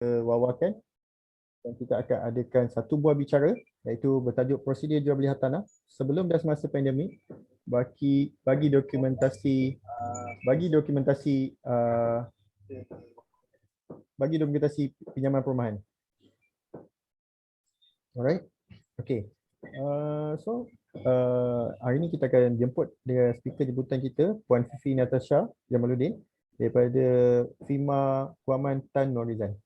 wawarkan, dan kita akan adakan satu buah bicara iaitu bertajuk prosedur jual beli hartanah sebelum dan semasa pandemik bagi dokumentasi pinjaman perumahan. Alright. Okay. Hari ini kita akan jemput dia speaker jemputan kita, Puan Fifi Natasha Jamaluddin daripada firma Guaman Tan Norizan.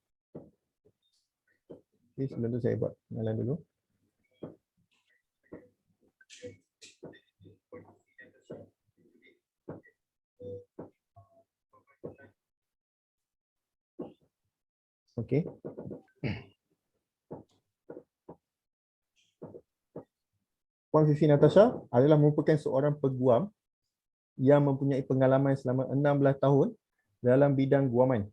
Okay, sebelum tu saya buat kenalan dulu. Okay. Puan Fifi Natasha adalah merupakan seorang peguam yang mempunyai pengalaman selama 16 tahun dalam bidang guaman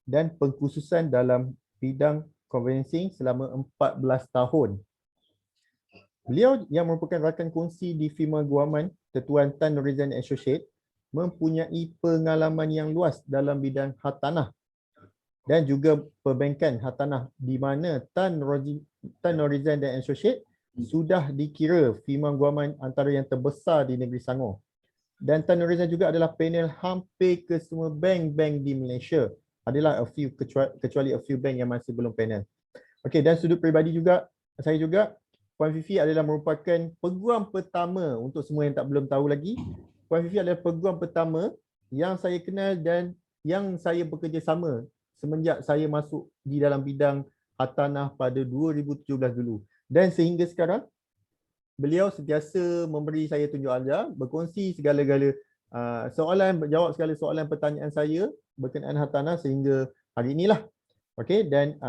dan pengkhususan dalam bidang conveyancing selama 14 tahun. Beliau yang merupakan rakan kongsi di firma guaman Tetuan Tan Norizan Associate mempunyai pengalaman yang luas dalam bidang hartanah dan juga perbankan hartanah di mana Tan Norizan dan Associate sudah dikira firma guaman antara yang terbesar di negeri Selangor. Dan Tan Norizan juga adalah panel hampir ke semua bank-bank di Malaysia. Adalah kecuali a few bank yang masih belum panel. Okey, dan sudut peribadi juga, saya juga, Puan Fifi adalah merupakan peguam pertama untuk semua yang belum tahu lagi. Puan Fifi adalah peguam pertama yang saya kenal dan yang saya bekerja sama semenjak saya masuk di dalam bidang hartanah pada 2017 dulu. Dan sehingga sekarang, beliau sentiasa memberi saya tunjuk ajar, berkongsi segala-gala jawab segala soalan pertanyaan saya berkenaan hartanah sehingga hari inilah. Okey, dan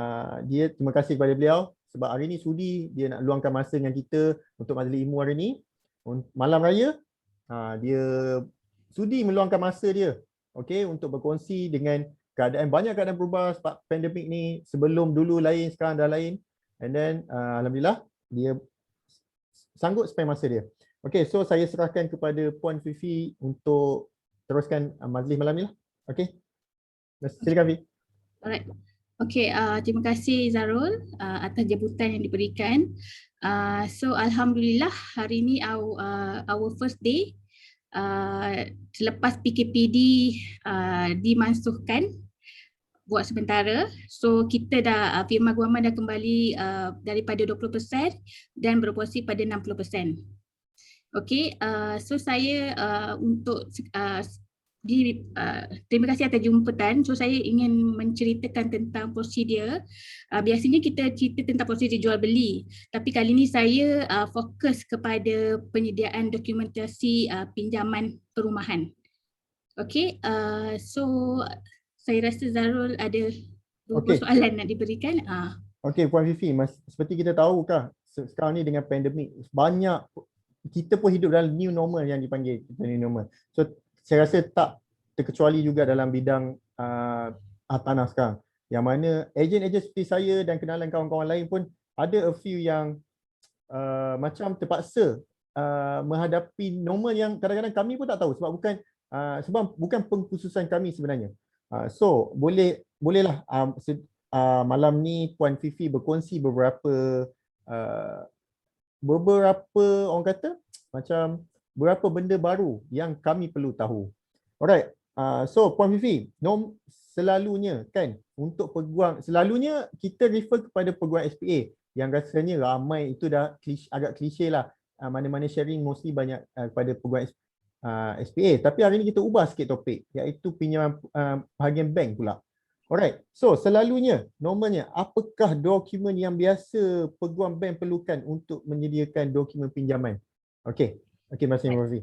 terima kasih kepada beliau sebab hari ini sudi dia nak luangkan masa dengan kita untuk majlis ilmu hari ini. Malam raya, dia sudi meluangkan masa dia, okey, untuk berkongsi dengan banyak keadaan berubah sebab pandemik ni, sebelum dulu lain, sekarang dah lain. And then alhamdulillah dia sanggup spend masa dia. Okey, so saya serahkan kepada Puan Fifi untuk teruskan majlis malam ni lah. Okey. Silakan Fifi. Alright. Okey, terima kasih Zarul atas jemputan yang diberikan. So alhamdulillah hari ini our first day selepas PKPD dimansuhkan buat sementara. So kita dah firma guaman dah kembali daripada 20% dan beroperasi pada 60%. Okey, so saya terima kasih atas jemputan. So saya ingin menceritakan tentang prosedur. Biasanya kita cerita tentang prosedur jual beli, tapi kali ini saya fokus kepada penyediaan dokumentasi pinjaman perumahan. Okey, so saya rasa Zarul ada beberapa soalan nak diberikan. Okey, Puan Fifi, seperti kita tahu kah sekarang ni dengan pandemik, banyak kita pun hidup dalam new normal yang dipanggil new normal. So saya rasa tak terkecuali juga dalam bidang hartanah sekarang. Yang mana ejen-ejen seperti saya dan kenalan kawan-kawan lain pun ada a few yang macam terpaksa menghadapi normal yang kadang-kadang kami pun tak tahu sebab bukan pengkhususan kami sebenarnya. So bolehlah malam ni Puan Fifi berkongsi beberapa orang kata macam beberapa benda baru yang kami perlu tahu. Alright. So Puan Fifi, selalunya kan untuk peguam, selalunya kita refer kepada peguam SPA yang rasanya ramai itu dah agak klise lah. Mana-mana sharing mostly banyak kepada peguam SPA. Tapi hari ni kita ubah sikit topik iaitu pinjaman bahagian bank pula. Alright. So selalunya, normalnya apakah dokumen yang biasa peguam bank perlukan untuk menyediakan dokumen pinjaman? Okey. Okey, terima kasih Puan Fifi.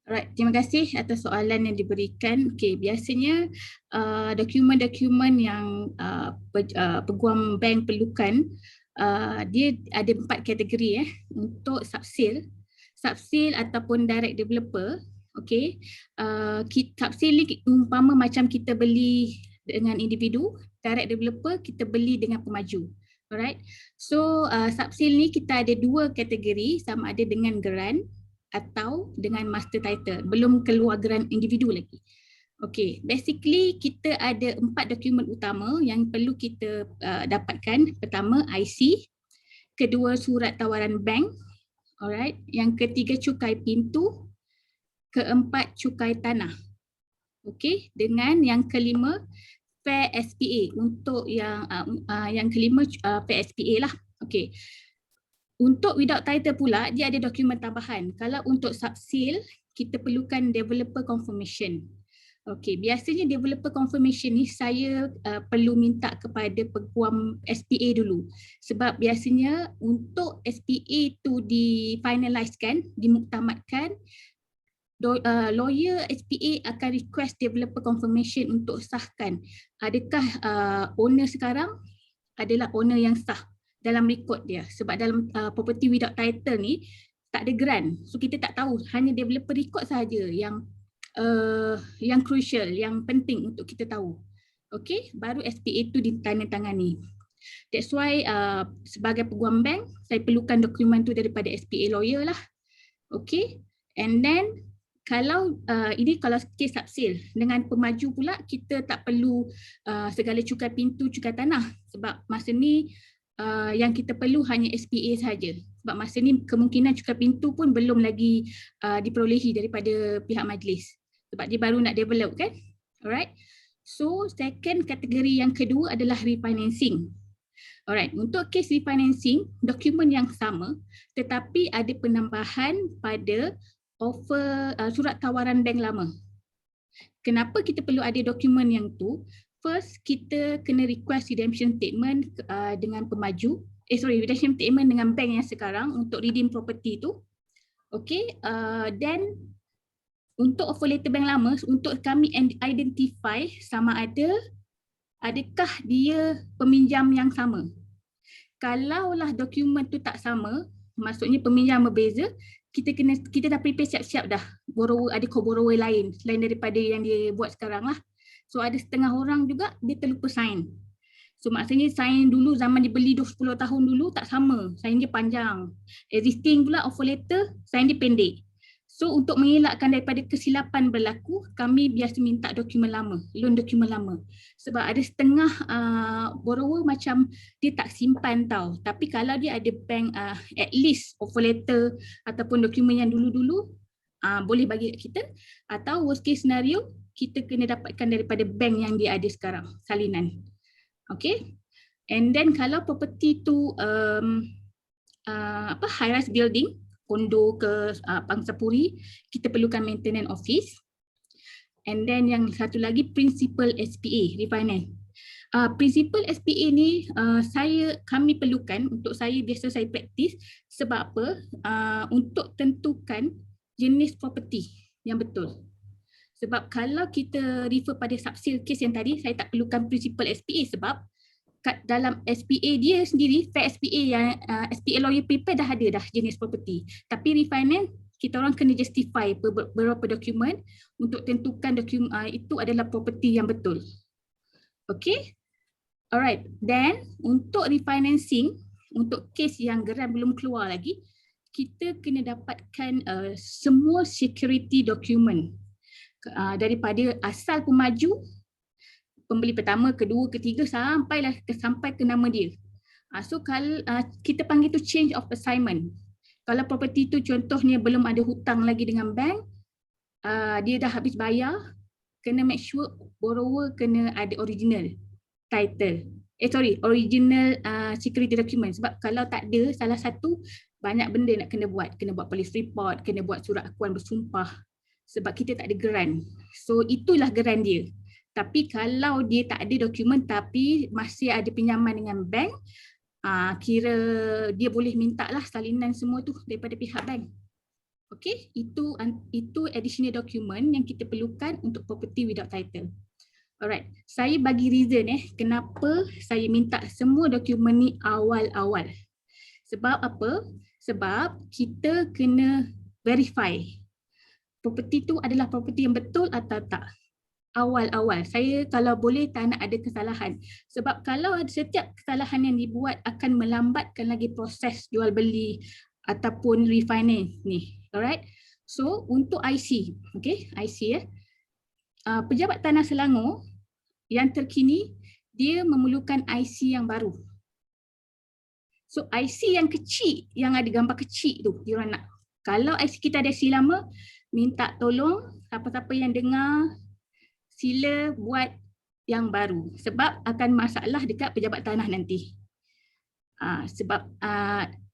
Alright, terima kasih atas soalan yang diberikan. Okey, biasanya dokumen-dokumen yang peguam bank perlukan, dia ada 4 kategori untuk subsale ataupun direct developer. Okey, subsale ni umpama macam kita beli dengan individu, direct developer kita beli dengan pemaju. Alright, so subsale ni kita ada 2 kategori, sama ada dengan grant atau dengan master title, belum keluar grant individu lagi. Okay, basically kita ada 4 dokumen utama yang perlu kita dapatkan. Pertama, IC. Kedua, surat tawaran bank. Alright. Yang ketiga, cukai pintu. Keempat, cukai tanah. Okay, dengan yang kelima, fair SPA. Untuk yang kelima, fair SPA lah. Okay. Untuk without title pula, dia ada dokumen tambahan. Kalau untuk subsale, kita perlukan developer confirmation. Okey, biasanya developer confirmation ni saya perlu minta kepada peguam SPA dulu. Sebab biasanya untuk SPA tu difinalisekan, dimuktamadkan, lawyer SPA akan request developer confirmation untuk sahkan adakah owner sekarang adalah owner yang sah dalam rekod dia. Sebab dalam property without title ni tak ada grant. So kita tak tahu, hanya developer record sahaja yang crucial, yang penting untuk kita tahu. Okey, baru SPA tu ditandatangani. That's why sebagai peguam bank, saya perlukan dokumen tu daripada SPA lawyer lah. Okey, and then kalau ini kalau kes subsale, dengan pemaju pula kita tak perlu segala cukai pintu, cukai tanah. Sebab masa ni yang kita perlu hanya SPA sahaja. Sebab masa ni kemungkinan cukai pintu pun belum lagi diperolehi daripada pihak majlis. Sebab dia baru nak develop kan. Alright. So second kategori yang kedua adalah refinancing. Alright, untuk kes refinancing, dokumen yang sama tetapi ada penambahan pada offer surat tawaran bank lama. Kenapa kita perlu ada dokumen yang tu? First, kita kena request redemption statement dengan pemaju. Redemption statement dengan bank yang sekarang untuk redeem property tu. Okay, then untuk offer letter bank lama, untuk kami identify sama adakah dia peminjam yang sama. Kalaulah dokumen tu tak sama, maksudnya peminjam berbeza, kita dah prepare siap-siap dah. Borrower, ada co-borrower lain selain daripada yang dia buat sekarang lah. So ada setengah orang juga dia terlupa sign. So maksudnya sign dulu zaman dia beli 10 tahun dulu tak sama, sign dia panjang. Existing pula offer letter, sign dia pendek. So untuk mengelakkan daripada kesilapan berlaku, kami biasa minta dokumen lama, loan dokumen lama. Sebab ada setengah borrower macam dia tak simpan tau. Tapi kalau dia ada bank at least offer letter ataupun dokumen yang dulu-dulu boleh bagi kita. Atau worst case scenario, kita kena dapatkan daripada bank yang dia ada sekarang, salinan. Okay. And then kalau property tu high-rise building, kondo ke pangsapuri, kita perlukan maintenance office. And then yang satu lagi principal SPA, refinance. Principal SPA ni kami perlukan untuk biasa saya praktis. Sebab apa? Untuk tentukan jenis property yang betul. Sebab kalau kita refer pada subsale case yang tadi, saya tak perlukan principal SPA sebab kat dalam SPA dia sendiri, fair SPA yang SPA lawyer prepare dah ada dah jenis property. Tapi refinance, kita orang kena justify beberapa dokumen untuk tentukan dokumen itu adalah property yang betul. Okay. Alright. Then untuk refinancing, untuk kes yang geran belum keluar lagi, kita kena dapatkan semua security document daripada asal pemaju, pembeli pertama, kedua, ketiga sampai ke nama dia. So kalau kita panggil tu change of assignment. Kalau property tu contohnya belum ada hutang lagi dengan bank, dia dah habis bayar, kena make sure borrower kena ada original title. Original security document. Sebab kalau tak ada salah satu, banyak benda nak kena buat police report, kena buat surat akuan bersumpah. Sebab kita tak ada grant. So itulah grant dia. Tapi kalau dia tak ada dokumen tapi masih ada pinjaman dengan bank, kira dia boleh minta lah salinan semua tu daripada pihak bank. Okay, itu additional document yang kita perlukan untuk property without title. Alright, saya bagi reason kenapa saya minta semua dokumen ni awal-awal. Sebab apa? Sebab kita kena verify property tu adalah property yang betul atau tak. Awal-awal, saya kalau boleh tak nak ada kesalahan. Sebab kalau ada setiap kesalahan yang dibuat akan melambatkan lagi proses jual beli ataupun refinance ni. Alright. So untuk IC, okay, IC pejabat tanah Selangor yang terkini dia memerlukan IC yang baru. So IC yang kecil, yang ada gambar kecil tu diorang nak. Kalau IC kita ada IC lama, minta tolong siapa-siapa yang dengar sila buat yang baru sebab akan masalah dekat pejabat tanah nanti. Sebab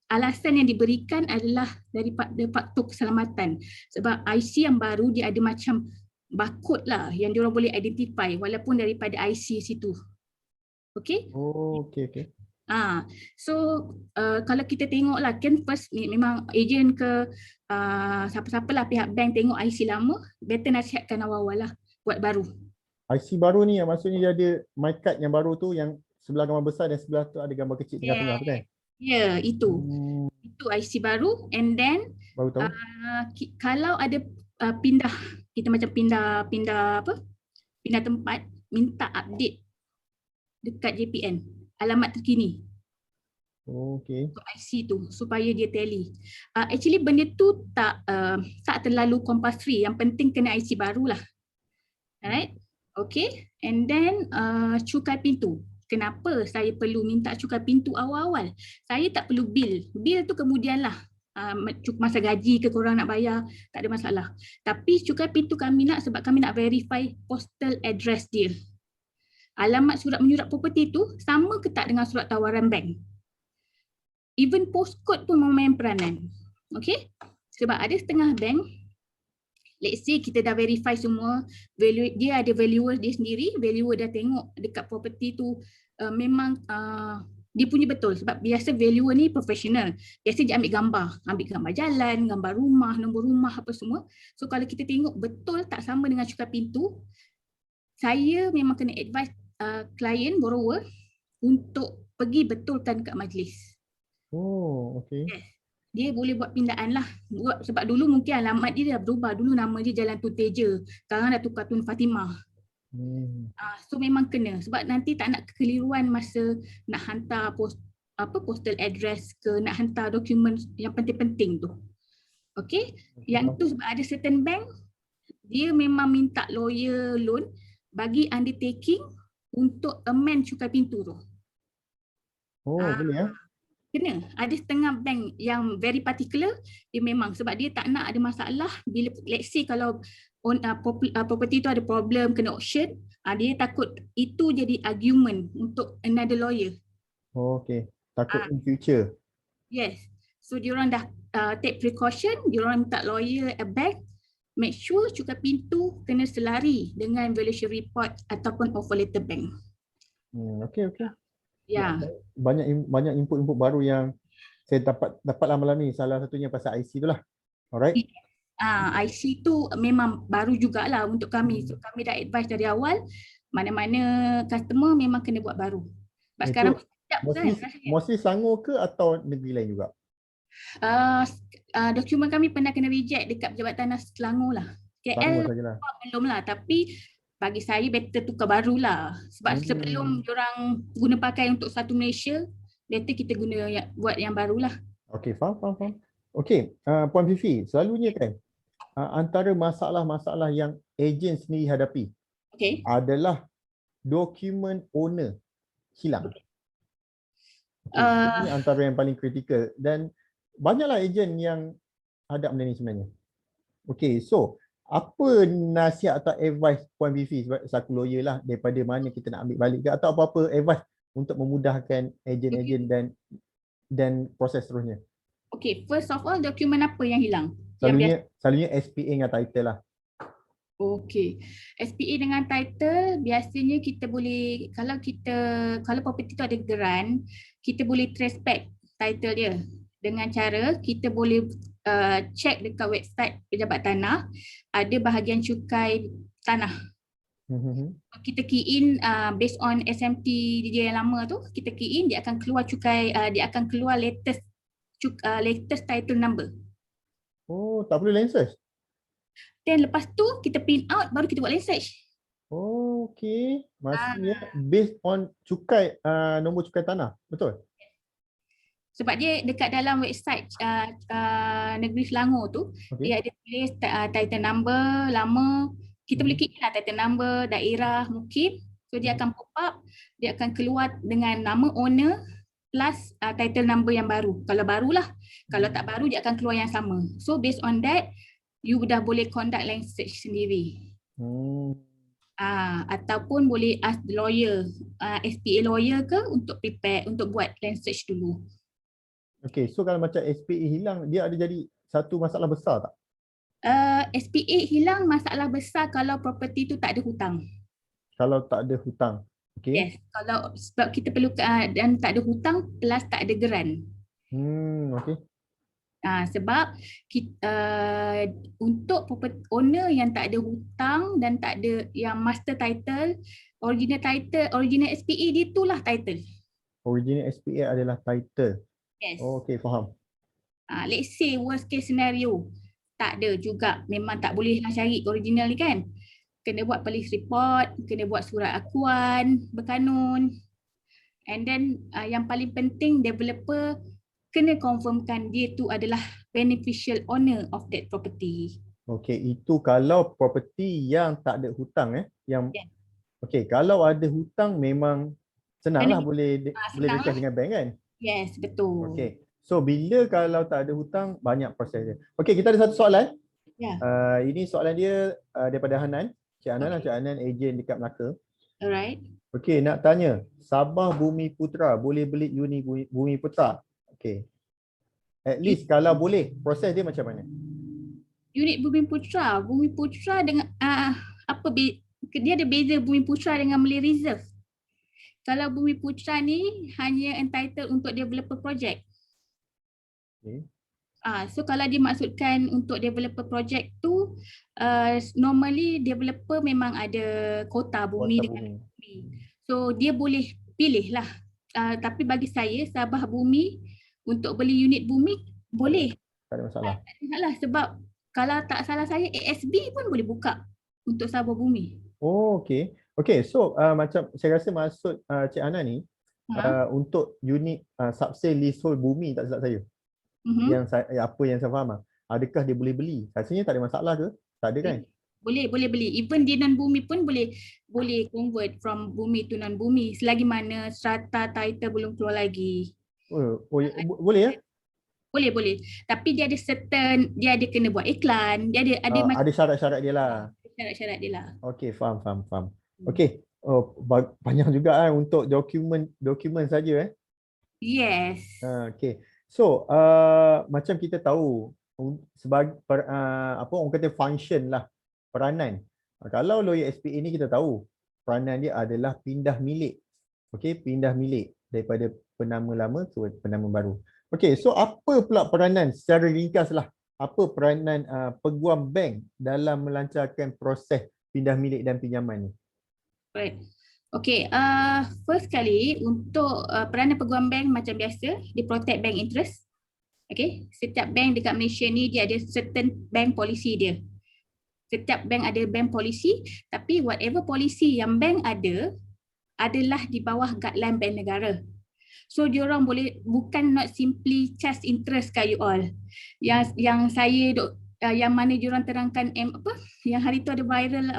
alasan yang diberikan adalah daripada faktor keselamatan. Sebab IC yang baru dia ada macam barcode lah yang diorang boleh identify walaupun daripada IC situ. Okay? Oh, okey. So kalau kita tengok lah kan first memang ejen ke siapa-siapa lah pihak bank tengok IC lama, better nasihatkan awal-awal lah buat baru. IC baru ni yang maksudnya dia ada my card yang baru tu yang sebelah gambar besar dan sebelah tu ada gambar kecil tengah-tengah tu kan? Ya, itu. Itu IC baru and then Baru tahu. kalau ada pindah, kita macam pindah tempat, minta update dekat JPN, alamat terkini. Okey. Untuk IC tu supaya dia tally. Actually benda tu tak terlalu compulsory, yang penting kena IC baru lah. Alright? Okay, and then cukai pintu. Kenapa saya perlu minta cukai pintu awal-awal? Saya tak perlu bil. Bil tu kemudian lah. Masa gaji ke korang nak bayar, tak ada masalah. Tapi cukai pintu kami nak sebab kami nak verify postal address dia. Alamat surat menyurat properti tu sama ke tak dengan surat tawaran bank. Even postcode pun memain peranan. Okay? Sebab ada setengah bank, let's say kita dah verify semua, dia ada valuer dia sendiri, valuer dah tengok dekat property tu memang dia punya betul. Sebab biasa valuer ni profesional. Biasa dia ambil gambar jalan, gambar rumah, nombor rumah apa semua. So kalau kita tengok betul tak sama dengan cukai pintu, saya memang kena advise klien, borrower untuk pergi betulkan kat majlis. Oh, okey. Yes. Dia boleh buat pindaan lah. Sebab dulu mungkin alamat dia dah berubah. Dulu nama dia Jalan Tun Teja. Sekarang dah tukar Tun Fatimah. So memang kena. Sebab nanti tak nak kekeliruan masa nak hantar postal address ke, nak hantar dokumen yang penting-penting tu. Okay. Yang tu sebab ada certain bank, dia memang minta lawyer loan bagi undertaking untuk amend cukai pintu tu. Oh, boleh ya? Kena. Ada setengah bank yang very particular, dia memang sebab dia tak nak ada masalah bila let's say kalau property tu ada problem kena auction, dia takut itu jadi argument untuk another lawyer. Oh, okey. Takut in future. Yes. So diorang dah take precaution, diorang minta lawyer a bank, make sure cukai pintu kena selari dengan valuation report ataupun offer letter bank. Okey. Ya. Banyak input baru yang saya dapatlah malam ni. Salah satunya pasal IC tu lah. Alright. IC tu memang baru jugalah untuk kami. So kami dah advise dari awal, mana-mana customer memang kena buat baru. Sebab sekarang mostly Selangor ke atau negeri lain juga? Dokumen kami pernah kena reject dekat Pejabat Tanah Selangor lah. KL belum lah, tapi bagi saya better tukar baru lah. Sebab sebelum diorang guna pakai untuk satu Malaysia, better kita guna buat yang baru lah. Okey, faham. Okey, Puan Fifi, selalunya kan antara masalah-masalah yang ejen sendiri hadapi adalah dokumen owner hilang. Ini antara yang paling kritikal dan banyaklah ejen yang hadap benda ni sebenarnya. Okey, so apa nasihat atau advice Puan Fifi selaku lawyer lah, daripada mana kita nak ambil balik ke atau apa-apa advice untuk memudahkan ejen-ejen dan proses seterusnya? Okay, first of all, dokumen apa yang hilang? Selalunya SPA dengan title lah. Okay, SPA dengan title biasanya kita boleh, kalau property tu ada geran, kita boleh trace back title dia dengan cara kita boleh check dekat website Pejabat Tanah, ada bahagian cukai tanah. Kita key in based on SMT dia yang lama tu, kita key in, dia akan keluar cukai, dia akan keluar latest title number. Oh, tak perlu land search? Then lepas tu kita print out, baru kita buat land search. Oh, okay. Maksudnya based on cukai, nombor cukai tanah, betul? Sebab dia dekat dalam website Negeri Selangor tu, dia ada tulis title number lama, Kita boleh klik lah title number, daerah mungkin. So dia akan pop up, dia akan keluar dengan nama owner plus title number yang baru. Kalau barulah, kalau tak baru dia akan keluar yang sama. So based on that, you dah boleh conduct land search sendiri. Ataupun boleh ask the lawyer, SPA lawyer ke untuk prepare, untuk buat land search dulu. Okay, so kalau macam SPA hilang, dia ada jadi satu masalah besar tak? SPA hilang masalah besar kalau property tu tak ada hutang. Kalau tak ada hutang. Okay. Yes, kalau sebab kita perlu dan tak ada hutang plus tak ada geran. Okay. Sebab kita, untuk property owner yang tak ada hutang dan tak ada yang master title, original SPA dia itulah title. Original SPA adalah title. Yes. Oh, okay, faham. Let's say worst case scenario, tak ada juga, memang tak boleh lah cari original ni kan. Kena buat police report, kena buat surat akuan berkanun. And then yang paling penting, developer kena confirmkan dia tu adalah beneficial owner of that property. Okay, itu kalau property yang tak ada hutang yang okay, kalau ada hutang memang senanglah boleh request dengan bank kan? Yes, betul. Okay. So bila kalau tak ada hutang banyak proses dia. Okay, kita ada satu soalan. Ini soalan dia daripada Hanan. Cik Hanan, Cik Hanan ejen dekat Melaka. Alright. Okay, nak tanya, Sabah Bumi Putra boleh beli unit Bumi Putra? Okay. At least kalau boleh, proses dia macam mana? Unit Bumi Putra dengan dia ada beza Bumi Putra dengan Malay Reserve. Kalau Bumi Putra ni hanya entitled untuk developer project. Okay. So kalau dimaksudkan untuk developer project tu, normally developer memang ada kota bumi dekat bumi. So dia boleh pilih lah. Tapi bagi saya, Sabah Bumi untuk beli unit bumi boleh. Tak ada masalah. Tak ada masalah sebab kalau tak salah saya, ASB pun boleh buka untuk Sabah Bumi. Oh, okay. Okay, so macam saya rasa maksud Cik Ana ni untuk unit subsale leasehold bumi, tak silap saya. Yang apa yang saya faham, adakah dia boleh beli? Rasanya tak ada masalah ke? Tak ada kan? Boleh beli. Even di non bumi pun boleh convert from bumi to non bumi selagi mana strata title belum keluar lagi. Boleh ya? Boleh. Tapi dia ada dia ada kena buat iklan, dia ada syarat-syarat dia lah. Syarat-syarat dia lah. Okey, faham. Okey. Banyak juga untuk dokumen saja Yes. Okey. So, macam kita tahu sebagai orang kata function lah, peranan. Kalau lawyer SPA ni kita tahu peranan dia adalah pindah milik. Okey, pindah milik daripada penama lama ke penama baru. Okey, so apa pula peranan secara ringkas lah? Apa peranan peguam bank dalam melancarkan proses pindah milik dan pinjaman ni? Right. Okay, first kali untuk peranan peguam bank macam biasa, dia protect bank interest. Okay, setiap bank dekat Malaysia ni dia ada certain bank policy dia. Setiap bank ada bank policy, tapi whatever policy yang bank ada adalah di bawah guideline bank negara. So diorang boleh bukan not simply charge interest kat you all. Yang saya yang mana diorang terangkan yang hari tu ada viral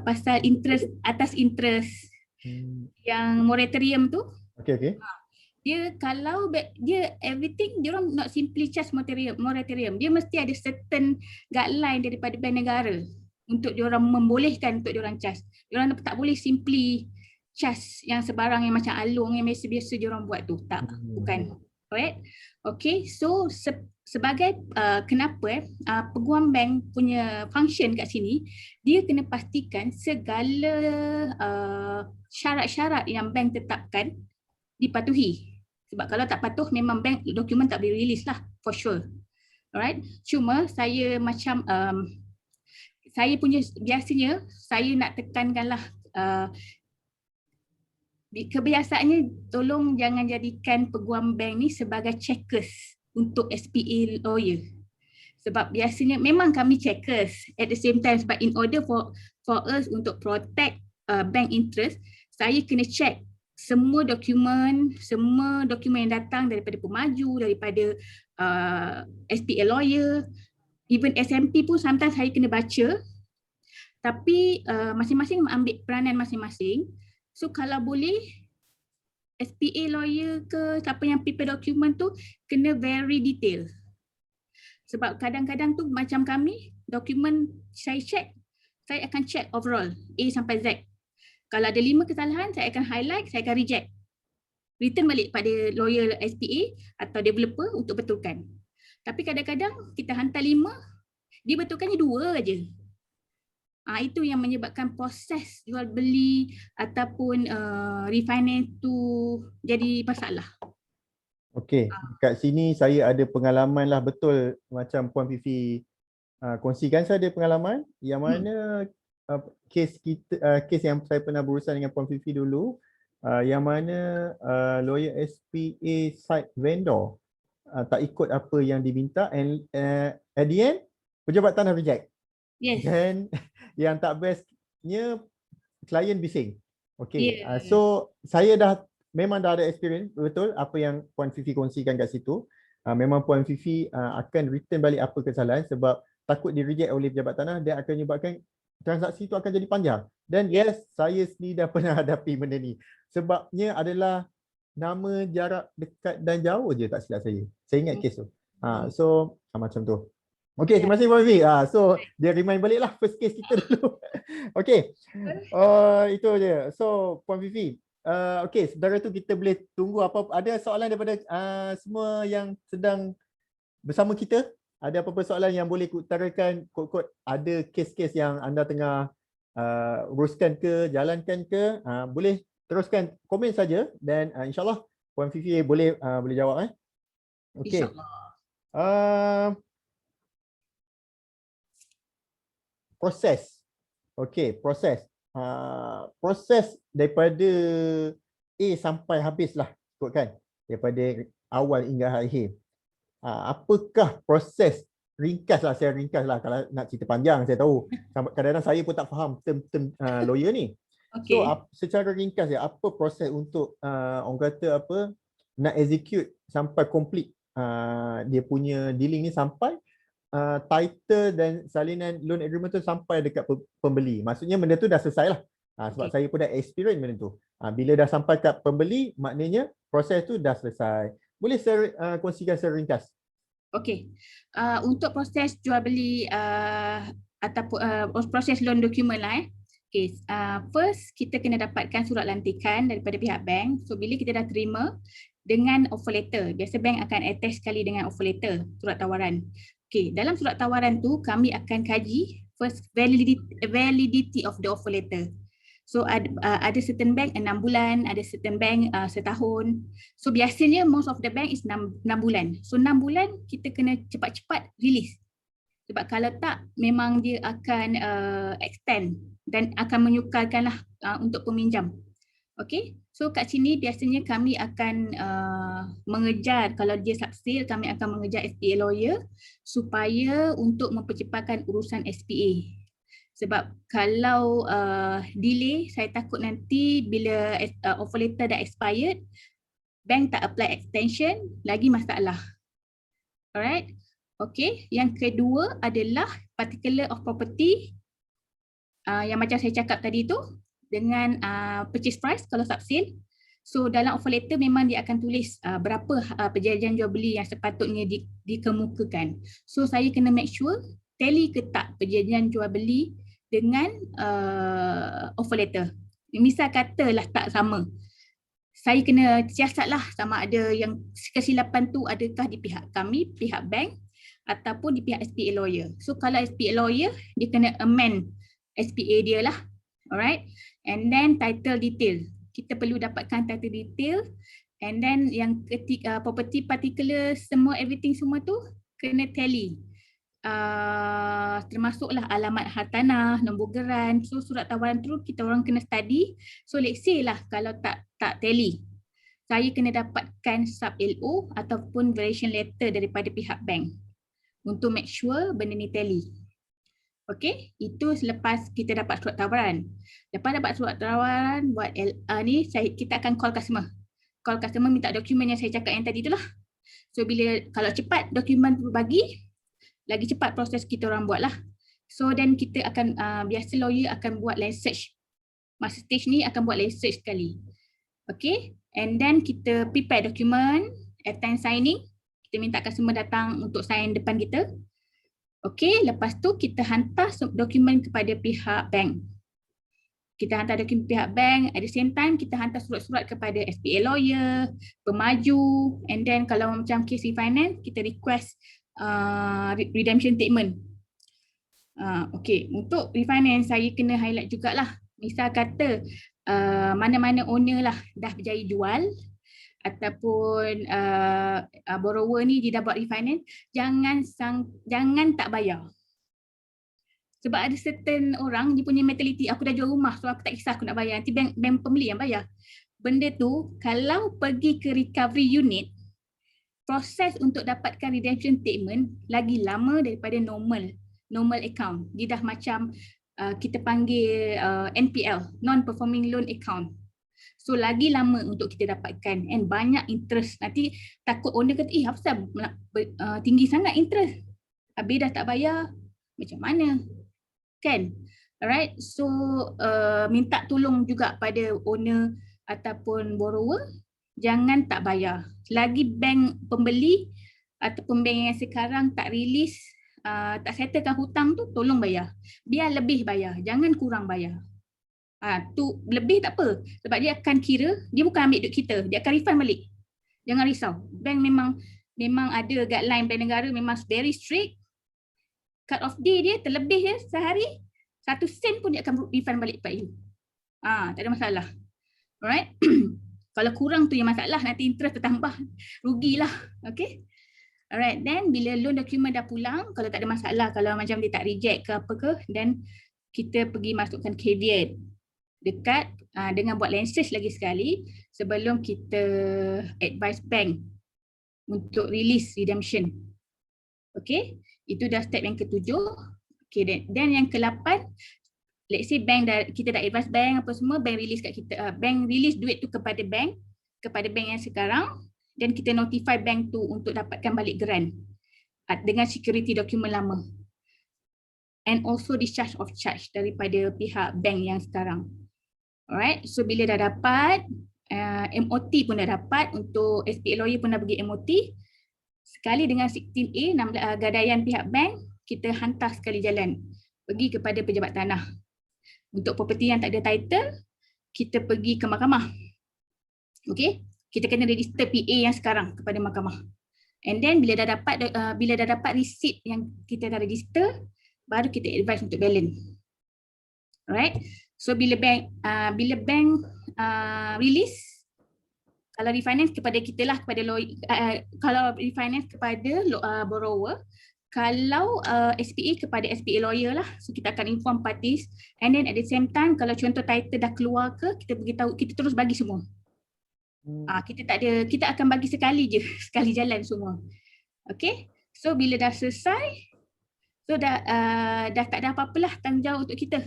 pasal interest atas interest yang moratorium tu. Okay. Dia kalau dia everything diorang not simply charge moratorium. Dia mesti ada certain guideline daripada bank negara untuk diorang membolehkan untuk diorang charge. Diorang tak boleh simply charge yang sebarang yang macam alung yang biasa-biasa diorang buat tu. Tak, bukan. Alright. Okay, so sebagai kenapa peguam bank punya function kat sini, dia kena pastikan segala syarat-syarat yang bank tetapkan dipatuhi. Sebab kalau tak patuh memang bank dokumen tak boleh release lah, for sure. Alright. Cuma saya macam saya punya biasanya saya nak tekankanlah kebiasaannya tolong jangan jadikan peguam bank ni sebagai checkers untuk SPA lawyer. Sebab biasanya memang kami checkers at the same time, but in order for us untuk protect bank interest, saya kena check semua dokumen yang datang daripada pemaju, daripada SPA lawyer, even SMP pun sometimes saya kena baca Tapi masing-masing ambil peranan masing-masing. So kalau boleh SPA lawyer ke siapa yang prepare dokumen tu kena very detail. Sebab kadang-kadang tu macam kami, dokumen saya check, saya akan check overall A sampai Z. Kalau ada 5 kesalahan, saya akan highlight, saya akan reject. Return balik pada lawyer SPA atau developer untuk betulkan. Tapi kadang-kadang kita hantar 5, dia betulkannya 2 aja. Itu yang menyebabkan proses jual beli ataupun refinance tu jadi masalah. Okey, kat sini saya ada pengalaman lah betul macam Puan Fifi kongsikan. Saya ada pengalaman yang mana kes kita, kes yang saya pernah berurusan dengan Puan Fifi dulu, yang mana lawyer SPA site vendor tak ikut apa yang diminta, and at the end pejabat tanah reject. Yes. Dan yang tak bestnya klien bising. Okey, Yeah. so saya memang dah ada experience betul apa yang Puan Fifi kongsikan kat situ. Memang Puan Fifi akan return balik apa kesalahan sebab takut di reject oleh pejabat tanah, dan akan menyebabkan transaksi itu akan jadi panjang. Dan yes, saya sendiri dah pernah hadapi benda ni. Sebabnya adalah nama, jarak dekat dan jauh je tak silap saya. Saya ingat kes tu. So macam tu. Okey, terima kasih Puan Fifi. So dia remind balik lah first case kita dulu. Okey. Itu je. So Puan Fifi, okey, sementara tu kita boleh tunggu apa, ada soalan daripada semua yang sedang bersama kita? Ada apa-apa soalan yang boleh utarakan? Kod-kod ada kes-kes yang anda tengah uruskan ke, jalankan ke, boleh teruskan komen saja, dan insyaAllah Puan Fifi boleh jawab. Okey. InsyaAllah. Proses. Okey, proses. Proses daripada A sampai habis lah, ikutkan. Daripada awal hingga akhir. Apakah proses, ringkas lah, saya ringkas lah, kalau nak cerita panjang saya tahu. Kadang-kadang saya pun tak faham term lawyer ni. Okay. So secara ringkas ya, apa proses untuk orang kata apa, nak execute sampai complete dia punya dealing ni, sampai title dan salinan loan agreement tu sampai dekat pembeli. Maksudnya benda tu dah selesai lah. Sebab saya pun dah experience benda tu. Bila dah sampai kat pembeli, maknanya proses tu dah selesai. Boleh kongsikan secara ringkas? Okey. Untuk proses jual beli ataupun proses loan dokumen lah Okay. First kita kena dapatkan surat lantikan daripada pihak bank. So bila kita dah terima dengan offer letter, biasa bank akan attach sekali dengan offer letter, surat tawaran. Okay, dalam surat tawaran tu kami akan kaji first validity of the offer letter. So ada certain bank 6 bulan, ada certain bank setahun. So biasanya most of the bank is 6 bulan. So 6 bulan kita kena cepat-cepat release. Sebab kalau tak, memang dia akan extend dan akan menyukarkanlah untuk peminjam. Okay, so kat sini biasanya kami akan mengejar, kalau dia subsale, kami akan mengejar SPA lawyer supaya untuk mempercepatkan urusan SPA. Sebab kalau delay, saya takut nanti bila offer letter dah expired, bank tak apply extension, lagi masalah. Alright, okay. Yang kedua adalah particular of property, yang macam saya cakap tadi tu, dengan purchase price kalau subsale. So dalam offer letter memang dia akan tulis berapa perjanjian jual beli yang sepatutnya dikemukakan. So saya kena make sure tally ke tak perjanjian jual beli dengan offer letter. Misal katalah tak sama, saya kena siasatlah sama ada yang kesilapan tu adakah di pihak kami, pihak bank, ataupun di pihak SPA lawyer. So kalau SPA lawyer, dia kena amend SPA dia lah. Alright. And then title detail. Kita perlu dapatkan title detail. And then yang ketiga, property particular, semua everything semua tu kena tally. Termasuklah alamat hartanah, nombor geran. So surat tawaran tu kita orang kena study. So let's say lah kalau tak tally, saya kena dapatkan sub LO ataupun variation letter daripada pihak bank untuk make sure benda ni tally. Okey, itu selepas kita dapat surat tawaran. Lepas dapat surat tawaran buat LA ni, kita akan call customer. Call customer minta dokumen yang saya cakap yang tadi itulah. So bila kalau cepat dokumen tu bagi, lagi cepat proses kita orang buat lah. So then kita akan biasa lawyer akan buat land search. Masa stage ni akan buat land search sekali. Okay, and then kita prepare dokumen, attend signing. Kita minta customer datang untuk sign depan kita. Okay, lepas tu kita hantar dokumen kepada pihak bank. Kita hantar dokumen pihak bank, at the same time kita hantar surat-surat kepada SPA lawyer, pemaju, and then kalau macam case refinance, kita request redemption statement. Okay, untuk refinance saya kena highlight jugalah. Misal kata mana-mana owner lah dah berjaya jual ataupun borrower ni dia dah buat refinance, jangan tak bayar. Sebab ada certain orang dia punya mentality, aku dah jual rumah so aku tak kisah aku nak bayar, nanti bank pembeli yang bayar. Benda tu kalau pergi ke recovery unit, proses untuk dapatkan redemption statement lagi lama daripada normal account. Dia dah macam kita panggil NPL, non-performing loan account. So lagi lama untuk kita dapatkan and banyak interest. Nanti takut owner kata, apa sebab tinggi sangat interest? Habis dah tak bayar, macam mana? Kan? Alright, so minta tolong juga pada owner ataupun borrower, jangan tak bayar. Lagi bank pembeli ataupun bank yang sekarang tak release, tak settlekan hutang tu, tolong bayar. Biar lebih bayar, jangan kurang bayar. Tu lebih tak apa, sebab dia akan kira, dia bukan ambil duit kita, dia akan refund balik. Jangan risau. Bank memang ada guideline bank negara, memang very strict. Cut off day dia terlebih ya sehari, 1 sen pun dia akan refund balik kepada you. Tak ada masalah. Alright. Kalau kurang tu yang masalah, nanti interest tertambah, rugilah. Okay. Alright, then bila loan document dah pulang, kalau tak ada masalah, kalau macam dia tak reject ke apa ke, then kita pergi masukkan caveat dekat dengan buat land search lagi sekali sebelum kita advise bank untuk release redemption. Okay, itu dah step yang ke-7. Okay, then yang ke-8, let's say kita dah advise bank apa semua, bank release kat kita, bank release duit tu kepada bank yang sekarang, dan kita notify bank tu untuk dapatkan balik grant dengan security dokumen lama. And also discharge of charge daripada pihak bank yang sekarang. Alright, so bila dah dapat, MOT pun dah dapat, untuk SPA lawyer pun dah pergi MOT. Sekali dengan 16A, gadaian pihak bank, kita hantar sekali jalan, pergi kepada pejabat tanah. Untuk property yang tak ada title, kita pergi ke mahkamah. Okay, kita kena register PA yang sekarang kepada mahkamah. And then bila dah dapat receipt yang kita dah register, baru kita advise untuk balance. Alright. So bila bank release, kalau refinance kepada kita lah, kepada kalau refinance kepada borrower, kalau SPA kepada SPA lawyer lah. So kita akan inform parties, and then at the same time kalau contoh title dah keluar ke, kita beritahu, kita terus bagi semua. Kita akan bagi sekali je, sekali jalan semua. Okay, so bila dah selesai, so dah tak ada apa-apalah tanggungjawab untuk kita.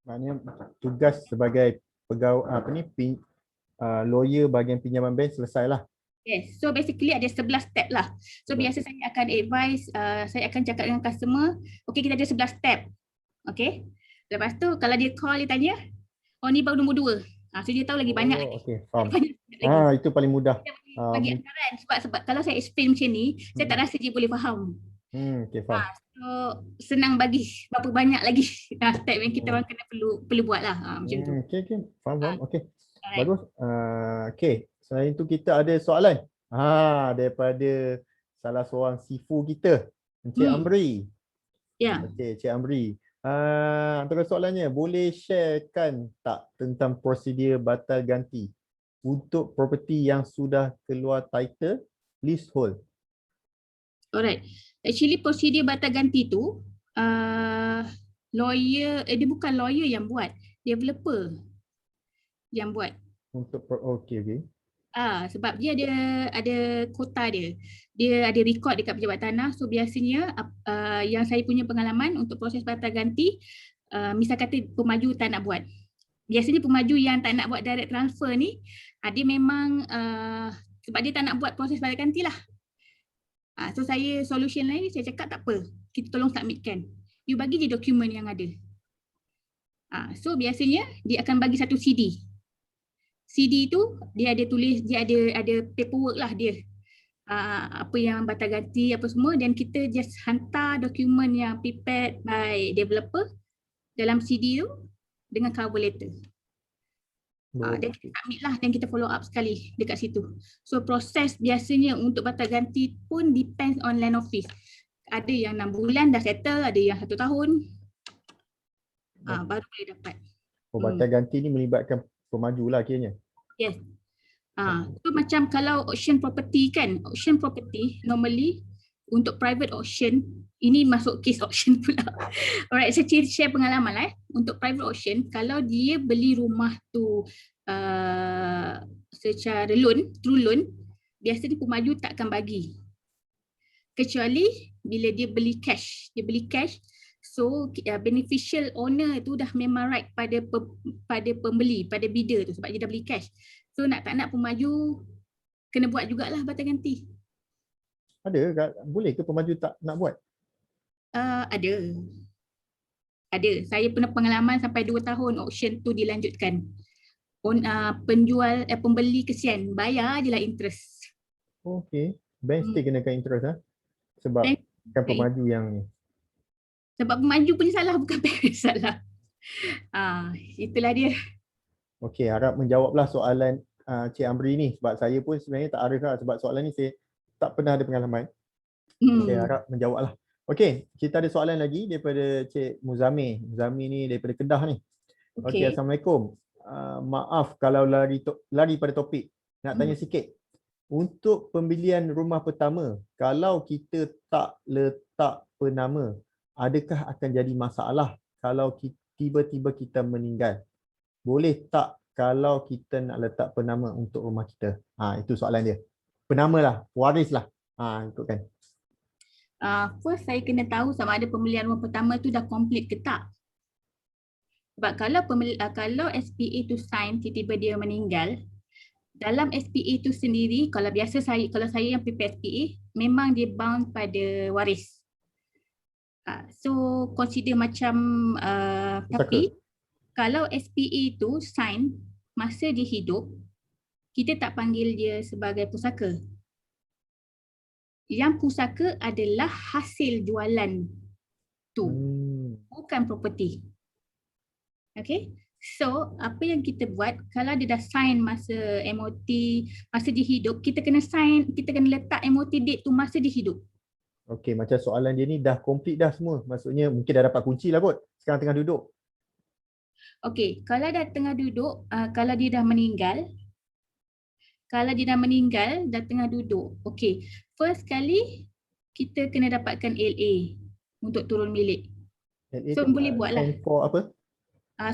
Maknanya tugas sebagai pegawai lawyer bahagian pinjaman bank selesailah. Yes, so basically ada 11 step lah. So biasa saya akan advise, saya akan cakap dengan customer, okay kita ada 11 step. Okay, lepas tu kalau dia call, dia tanya, oh ni baru nombor 2. So dia tahu lagi banyak lagi. Okay, faham. Lagi. Itu paling mudah. Bagi anggaran, sebab kalau saya explain macam ni, saya tak rasa dia boleh faham. Okay, faham. So senang bagi berapa banyak lagi step yang kita orang kena perlu buat lah, macam tu. Okay, faham. Okay, bagus. Okay, selain itu kita ada soalan daripada salah seorang sifu kita, Encik Amri. Ya. Okay, Encik Amri. Antara soalannya, boleh sharekan tak tentang prosedur batal ganti untuk property yang sudah keluar title leasehold? Alright. Actually prosedur batal ganti tu lawyer, dia bukan lawyer yang buat, developer yang buat. Untuk okay. Sebab dia ada kota dia. Dia ada record dekat pejabat tanah. So biasanya yang saya punya pengalaman untuk proses batal ganti, misal kata pemaju tak nak buat. Biasanya pemaju yang tak nak buat direct transfer ni, dia memang sebab dia tak nak buat proses batal ganti lah. So saya solution lain, saya cakap tak apa, kita tolong submitkan. you bagi je dokumen yang ada. So biasanya dia akan bagi satu CD. CD tu dia ada tulis, dia ada paperwork lah dia. Apa yang batal ganti apa semua, dan kita just hantar dokumen yang prepared by developer dalam CD tu dengan cover letter. Dan kita submit lah dan kita follow up sekali dekat situ. So proses biasanya untuk batal ganti pun depends on land office. Ada yang 6 bulan dah settle, ada yang 1 tahun. Baru boleh dapat. Batal ganti ni melibatkan pemaju lah kiranya. Yes. So macam kalau auction property kan, auction property normally untuk private auction, ini masuk case auction pula. Alright, saya share pengalaman lah. Untuk private auction, kalau dia beli rumah tu secara loan, through loan, biasanya pemaju tak akan bagi. Kecuali bila dia beli cash. Dia beli cash, so beneficial owner tu dah memang right pada pembeli, pada bidder tu sebab dia dah beli cash. So nak tak nak pemaju kena buat jugalah batal ganti. Boleh ke pemaju tak nak buat? Ada. Saya pernah pengalaman sampai 2 tahun auction tu dilanjutkan. Pembeli kesian, bayar je lah interest. Okay. Bank still kenakan interest sebab kan pemaju yang ni. Sebab pemaju punya salah, bukan bank salah. Itulah dia. Okey, harap menjawablah soalan Cik Amri ni, sebab saya pun sebenarnya tak arif lah, sebab soalan ni saya tak pernah ada pengalaman. Saya harap menjawablah. Okey, kita ada soalan lagi daripada Cik Muzami. Muzami ni daripada Kedah ni. Okey, Assalamualaikum. Maaf kalau lari pada topik. Nak tanya sikit. Untuk pembelian rumah pertama, kalau kita tak letak penama, adakah akan jadi masalah kalau tiba-tiba kita meninggal? Boleh tak kalau kita nak letak penama untuk rumah kita? Itu soalan dia. Penama lah, waris lah. Ikutkan. First saya kena tahu sama ada pembelian rumah pertama tu dah complete ke tak. Sebab kalau SPA tu sign tiba-tiba dia meninggal, dalam SPA tu sendiri, kalau saya yang prepare SPA, memang dia bound pada waris. So consider macam tapi kalau SPA tu sign masa dia hidup, kita tak panggil dia sebagai pusaka. Yang pusaka adalah hasil jualan tu, bukan property. Okay, so apa yang kita buat, kalau dia dah sign masa MOT, masa dia hidup, kita kena letak MOT date tu masa dia hidup. Okay, macam soalan dia ni dah complete dah semua. Maksudnya mungkin dah dapat kunci lah kot. Sekarang tengah duduk. Okay, kalau dah tengah duduk, kalau dia dah meninggal, dah tengah duduk. Okay, first kali kita kena dapatkan LA untuk turun milik. LA so boleh buat lah. For apa?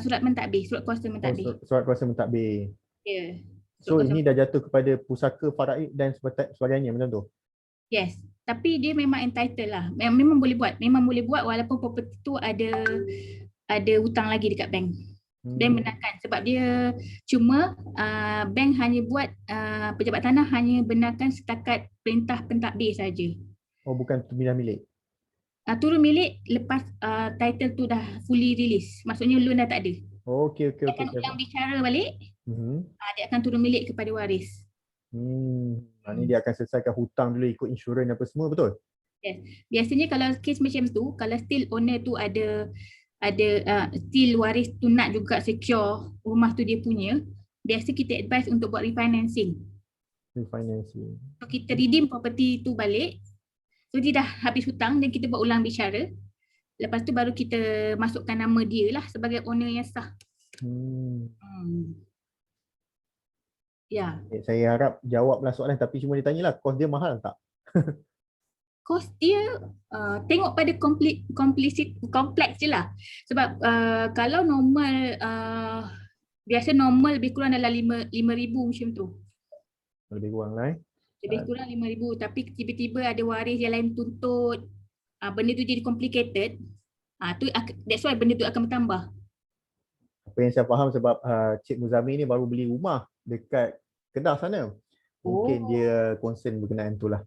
Surat mentadbir, surat kuasa mentadbir. Surat kuasa mentadbir. Ya. So ini dah jatuh kepada pusaka faraid dan sebagainya macam tu? Yes, tapi dia memang entitled lah. Memang boleh buat walaupun property tu ada hutang lagi dekat bank. Bank benarkan sebab dia cuma bank hanya buat pejabat tanah hanya benarkan setakat perintah pentadbir saja. Oh, bukan pemindah milik. Turun milik lepas title tu dah fully release. Maksudnya loan dah tak ada. Okey. Dia akan ulang bicara balik. Dia akan turun milik kepada waris. Ini dia akan selesaikan hutang dulu, ikut insurans apa semua, betul? Yes. Biasanya kalau kes macam tu, kalau still owner tu ada still waris tu nak juga secure rumah tu dia punya, biasa kita advise untuk buat refinancing. So kita redeem property tu balik. So dia dah habis hutang dan kita buat ulang bicara. Lepas tu baru kita masukkan nama dia lah sebagai owner yang sah. Ya. Saya harap jawablah soalan, tapi cuma dia tanyalah kos dia mahal tak? Kos dia tengok pada kompleks je lah. Sebab kalau normal, biasa normal lebih kurang dalam 5,000 macam tu. Lebih kurang lah Lebih kurang 5,000, tapi tiba-tiba ada waris yang lain tuntut, benda tu jadi complicated, that's why benda tu akan bertambah. Apa yang saya faham sebab Cik Muzami ni baru beli rumah dekat Kedah sana. Mungkin dia concern berkenaan tu lah.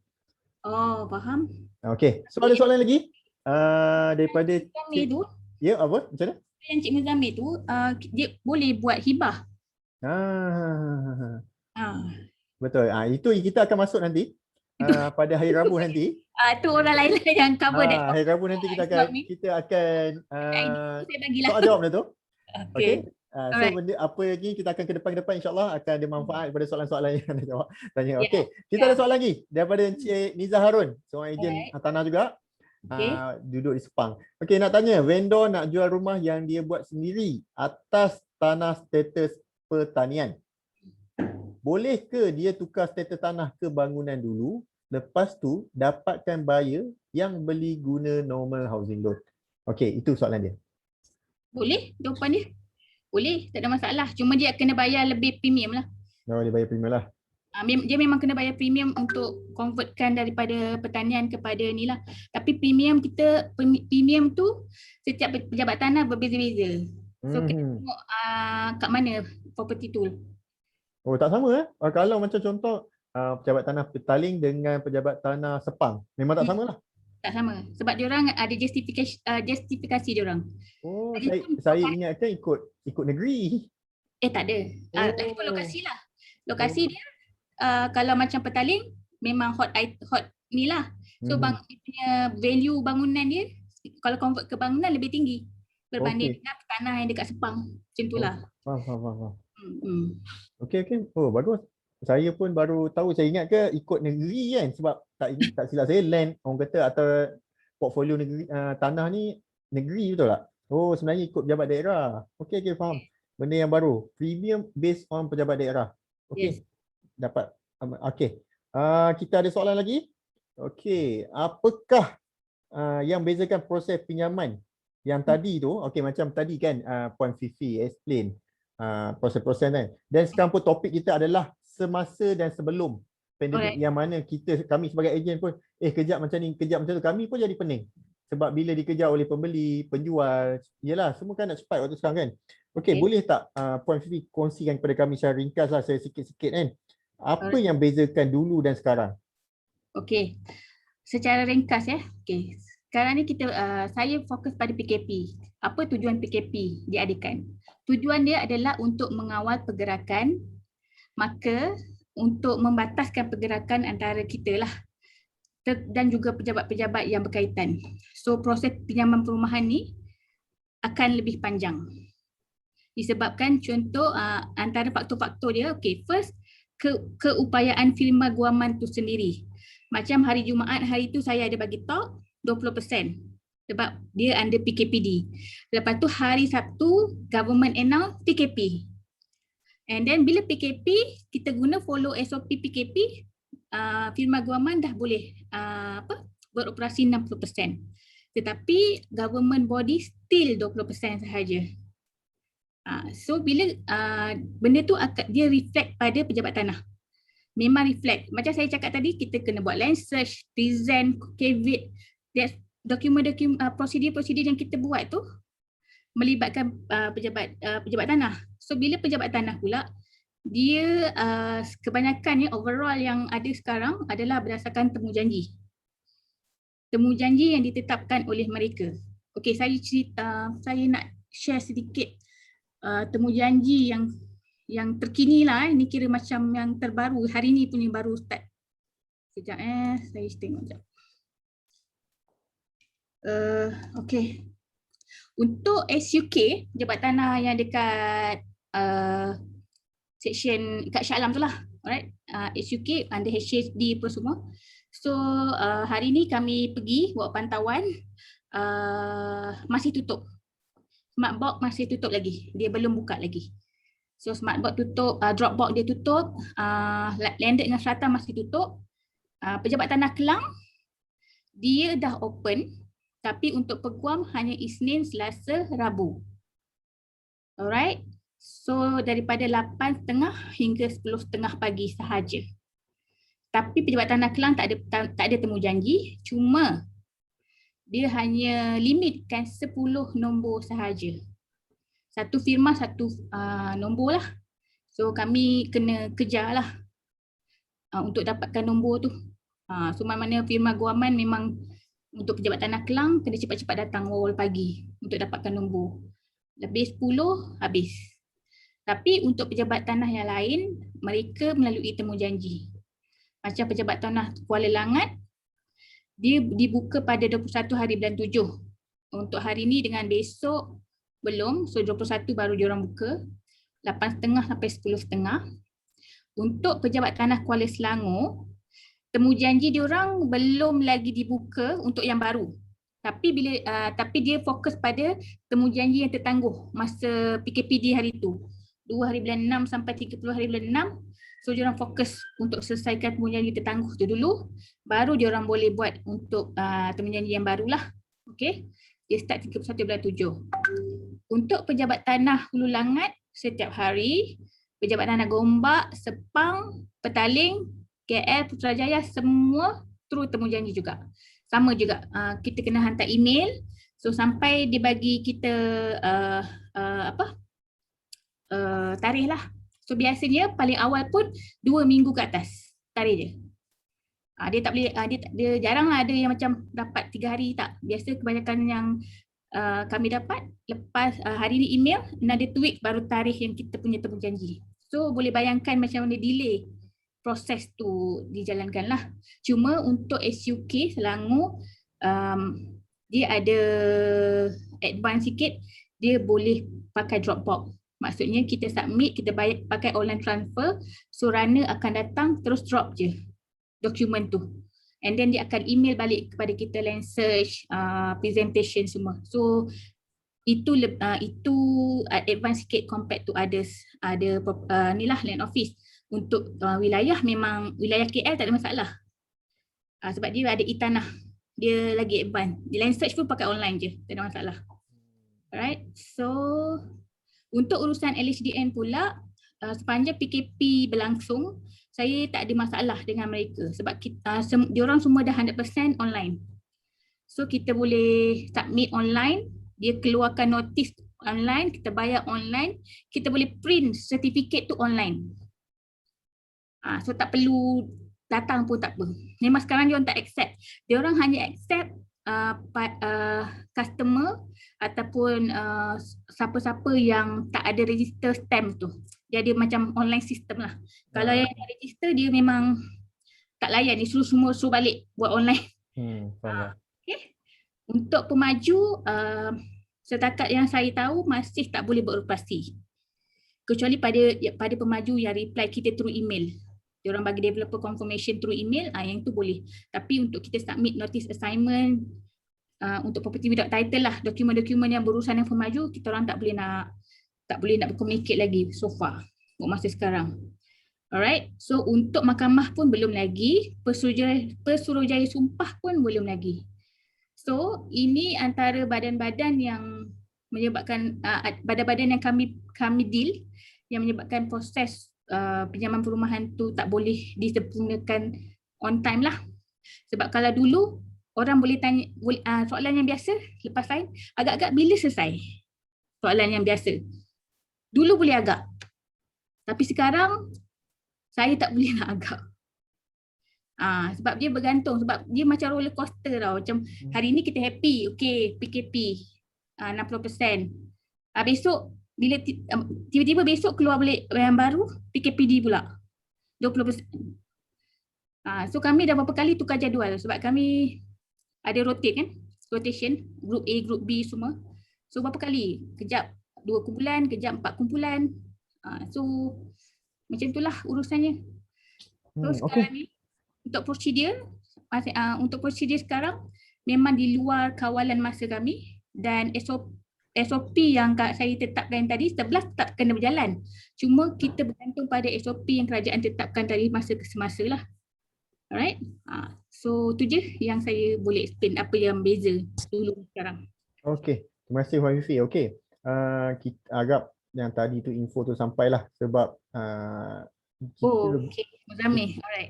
Oh, faham. Okey, so ada soalan lagi? Daripada Zamir tu, ya apa? Macam mana? yang Cik Muzamil tu, dia boleh buat hibah. Ah, Ah, betul. Itu kita akan masuk nanti itu pada hari Rabu nanti. tu orang lain lah yang cover that. Hari Rabu nanti It's not me. kita akan ID tu saya bagilah. soal jawab dah tu. Okay. Okey. So Alright. benda apa lagi kita akan ke depan insya-Allah akan ada manfaat daripada soalan-soalan yang anda jawab tanya. Yeah. Okey. Kita ada soalan lagi daripada Encik Niza Harun, seorang ejen tanah juga. Okay. Duduk di Sepang. Okey, nak tanya, vendor nak jual rumah yang dia buat sendiri atas tanah status pertanian. Boleh ke dia tukar status tanah ke bangunan dulu, lepas tu dapatkan buyer yang beli guna normal housing loan? Okey, itu soalan dia. Boleh, jawapan dia. Boleh, tak ada masalah. Cuma dia kena bayar lebih premium lah. Dia bayar premium lah. Dia memang kena bayar premium untuk convertkan daripada pertanian kepada ni lah. Tapi premium tu setiap pejabat tanah berbeza-beza. So kena tengok kat mana property tu. Oh, tak sama kalau macam contoh pejabat tanah Petaling dengan pejabat tanah Sepang, memang tak sama lah. Tak sama. Sebab diorang ada justifikasi diorang. Oh, saya ingatkan ikut negeri. Tak ada. Ikut lokasi lah. Lokasi dia kalau macam Petaling memang hot ni lah. So dia punya value bangunan dia kalau convert ke bangunan lebih tinggi berbanding dengan tanah yang dekat Sepang. Macam itulah. Faham. Okey. Oh, bagus. Saya pun baru tahu. Saya ingat ke ikut negeri kan, sebab tak silap saya land orang kata atau portfolio negeri tanah ni negeri, betul tak? Oh, sebenarnya ikut pejabat daerah. Okey, faham. Benda yang baru. Premium based on pejabat daerah. Okey. Yes. Dapat. Okey. Kita ada soalan lagi? Okey. Apakah yang bezakan proses pinjaman yang tadi tu? Okey, macam tadi kan Puan Fifi explain proses-proses kan. Dan sekarang pun topik kita adalah semasa dan sebelum pandemik, yang mana kami sebagai ejen pun kejap macam ni, kejap macam tu, kami pun jadi pening. Sebab bila dikejar oleh pembeli, penjual, yelah semua kan nak cepat waktu sekarang kan. Okey, boleh tak Puan Fifi kongsikan kepada kami secara ringkas lah, saya sikit-sikit kan. Apa yang bezakan dulu dan sekarang? Okey. Secara ringkas Okey. Sekarang ni saya fokus pada PKP. Apa tujuan PKP diadakan? Tujuan dia adalah untuk mengawal pergerakan, maka untuk membataskan pergerakan antara kita lah dan juga pejabat-pejabat yang berkaitan. So proses pinjaman perumahan ni akan lebih panjang. Disebabkan contoh antara faktor-faktor dia, first keupayaan firma guaman tu sendiri. Macam hari Jumaat hari tu saya ada bagi talk 20% sebab dia under PKPD. Lepas tu hari Sabtu government announce PKP. And then bila PKP kita guna follow SOP PKP, firma guaman dah boleh beroperasi 60%. Tetapi government body still 20% sahaja. So bila benda tu dia reflect pada pejabat tanah. Memang reflect. Macam saya cakap tadi, kita kena buat land search, present, caveat, dokumen-dokumen, prosedur-prosedur yang kita buat tu melibatkan pejabat tanah. So bila pejabat tanah pula, dia kebanyakan overall yang ada sekarang adalah berdasarkan temu janji. Temu janji yang ditetapkan oleh mereka. Okey, saya nak share sedikit temu janji yang terkini lah. Ini kira macam yang terbaru, hari ni punya baru start. Sekejap saya tengok sekejap. Okey. Untuk SUK, Pejabat Tanah yang dekat section kat Shah Alam tu lah. Alright. SUK under HSD apa semua. So hari ni kami pergi buat pantauan, masih tutup. Smart box masih tutup lagi. Dia belum buka lagi. So smart box tutup, drop box dia tutup, landed dengan strata masih tutup. Pejabat Tanah Kelang dia dah open, tapi untuk peguam hanya Isnin, Selasa, Rabu. Alright. So daripada 8.30 hingga 10.30 pagi sahaja. Tapi Pejabat Tanah Kelang tak ada temu janji, cuma dia hanya limitkan 10 nombor sahaja. Satu firma satu nombor lah. So kami kena kejar lah untuk dapatkan nombor tu. So mana firma guaman memang Untuk pejabat tanah Kelang, kena cepat-cepat datang awal pagi untuk dapatkan nombor. Lebih 10, habis. Tapi untuk pejabat tanah yang lain, mereka melalui temu janji. Macam pejabat tanah Kuala Langat, dia dibuka pada 21 hari bulan 7. Untuk hari ni dengan besok belum, so 21 baru diorang buka. 8.30 sampai 10.30. Untuk pejabat tanah Kuala Selangor, temu janji diorang belum lagi dibuka untuk yang baru. Tapi dia fokus pada temu janji yang tertangguh masa PKPD hari tu. 2 hari bulan 6 sampai 30 hari bulan 6. So diorang fokus untuk selesaikan temu janji tertangguh tu dulu, baru diorang boleh buat untuk temu janji yang barulah. Okey. Dia start 31 bulan 7. Untuk pejabat tanah Hulu Langat, setiap hari, pejabat tanah Gombak, Sepang, Petaling, KL, Putrajaya, semua through temu janji juga. Sama juga, kita kena hantar email. So sampai dia bagi kita tarikh lah. So biasanya paling awal pun 2 minggu ke atas tarikh dia. Dia tak boleh, dia jarang lah ada yang macam dapat 3 hari, tak. Biasa kebanyakan yang kami dapat lepas hari ni email, another 2 week baru tarikh yang kita punya temu janji. So boleh bayangkan macam mana delay proses tu dijalankan lah. Cuma untuk SUK Selangor, dia ada advance sikit, dia boleh pakai Dropbox. Maksudnya kita submit, kita bayar pakai online transfer, so runner akan datang terus drop je dokumen tu. And then dia akan email balik kepada kita land search, presentation semua. So itu advance sikit compared to others. Ada ni lah land office. Untuk wilayah, memang wilayah KL tak ada masalah. Sebab dia ada e-tanah. Dia lagi advance. Di land search pun pakai online je, tak ada masalah. Alright, so untuk urusan LHDN pula, sepanjang PKP berlangsung, saya tak ada masalah dengan mereka sebab diorang semua dah 100% online. So kita boleh submit online, dia keluarkan notis online, kita bayar online, kita boleh print certificate tu online. So tak perlu datang pun tak apa. Memang sekarang diorang tak accept. Diorang hanya accept customer ataupun siapa-siapa yang tak ada register stamp tu. Dia ada macam online system lah. Kalau yang register dia memang tak layan, dia suruh balik buat online. Okay. Untuk pemaju, setakat yang saya tahu masih tak boleh beroperasi. Kecuali pada pemaju yang reply kita through email. Diorang bagi developer confirmation through email, yang tu boleh. Tapi untuk kita submit notice assignment, untuk property without title lah, dokumen-dokumen yang berurusan dengan pemaju, kita orang tak boleh nak berkomunikasi lagi so far, buat masa sekarang. Alright, so untuk mahkamah pun belum lagi, Pesuruhjaya Sumpah pun belum lagi. So ini antara badan-badan yang menyebabkan, badan-badan yang kami deal, yang menyebabkan proses pinjaman perumahan tu tak boleh disempurnakan on time lah. Sebab kalau dulu orang boleh tanya soalan yang biasa lepas sign, agak-agak bila selesai soalan yang biasa. Dulu boleh agak. Tapi sekarang saya tak boleh nak agak. Sebab dia bergantung, sebab dia macam roller coaster tau. Macam hari ni kita happy, okay, PKP 60%. Besok bila tiba-tiba besok keluar balik yang baru, PKPD pula 20%. So kami dah berapa kali tukar jadual sebab kami ada rotate kan, rotation, group A, group B semua. So berapa kali, kejap 2 kumpulan, kejap 4 kumpulan. So macam itulah urusannya. So sekarang ni untuk prosedur sekarang memang di luar kawalan masa kami, dan SOP yang saya tetapkan tadi 11 tetap kena berjalan. Cuma kita bergantung pada SOP yang kerajaan tetapkan dari masa ke semasa lah. Alright, so tu je yang saya boleh explain apa yang beza dulu sekarang. Okay, terima kasih Puan Fifi. Okay, kita agak yang tadi tu info tu sampailah sebab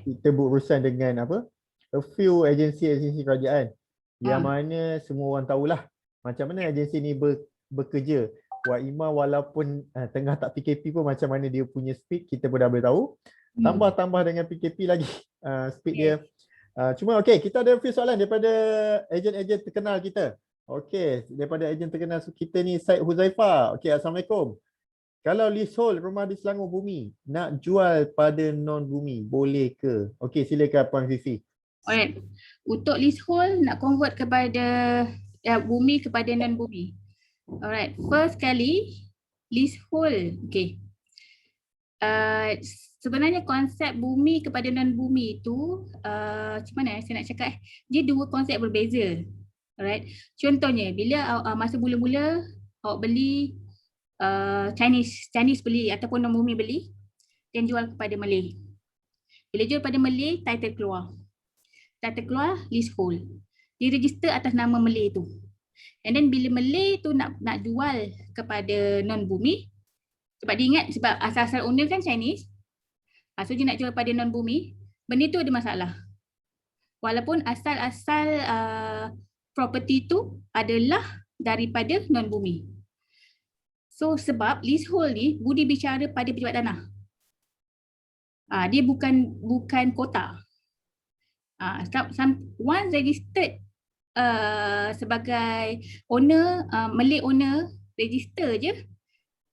kita berurusan dengan a few agensi kerajaan yang mana semua orang tahulah macam mana agensi ni bekerja. Wak Ima walaupun tengah tak PKP pun macam mana dia punya speed kita pun dah boleh tahu. Tambah dengan PKP lagi speed dia Cuma okey, kita ada few soalan daripada ejen-ejen terkenal kita. Okey, daripada ejen terkenal kita ni Syed Huzaifah. Okey, Assalamualaikum. Kalau leasehold rumah di Selangor Bumi nak jual pada non bumi, boleh ke? Okey, silakan Puan Fifi. Alright. Untuk leasehold nak convert kepada bumi kepada non bumi. Alright. First kali leasehold. Okay. Sebenarnya konsep bumi kepada non bumi itu macam mana saya nak cakap, dia dua konsep berbeza. Alright. Contohnya bila masa mula-mula awak beli Chinese beli ataupun non bumi beli dan jual kepada Malay. Bila jual pada Malay, title keluar. Title keluar, leasehold. Diregister atas nama Malay tu. And then bila Malay tu nak jual kepada non bumi, sebab dia ingat sebab asal-asal owner kan Chinese, so dia nak jual pada non bumi, benda tu ada masalah. Walaupun asal-asal property tu adalah daripada non bumi. So sebab leasehold ni budi bicara pada pejabat tanah. Dia bukan kota. Once registered sebagai owner, Malay owner, register je.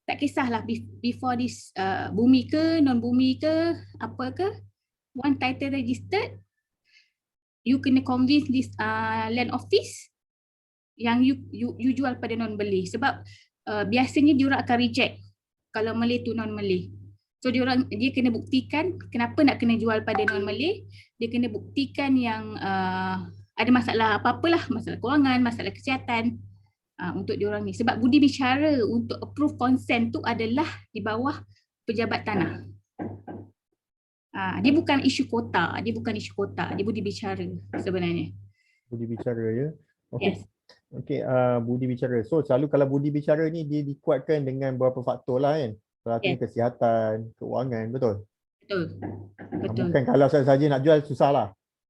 Tak kisahlah before this bumi ke, non bumi ke, apa ke. One title registered, you kena convince this land office yang you jual pada non Malay. Sebab biasanya diorang akan reject kalau Malay tu non Malay. So dia kena buktikan kenapa nak kena jual pada non Malay. Dia kena buktikan yang ada masalah apa-apalah, masalah kewangan, masalah kesihatan untuk diorang ni. Sebab budi bicara untuk approve consent tu adalah di bawah pejabat tanah. Dia bukan isu kota, dia budi bicara sebenarnya. Budi bicara ya. Okey. Yes. Okey, budi bicara. So selalu kalau budi bicara ni dia dikuatkan dengan beberapa faktor lah kan. Salah satunya kesihatan, keuangan, betul? Betul. Bukan kalau saja nak jual susah lah.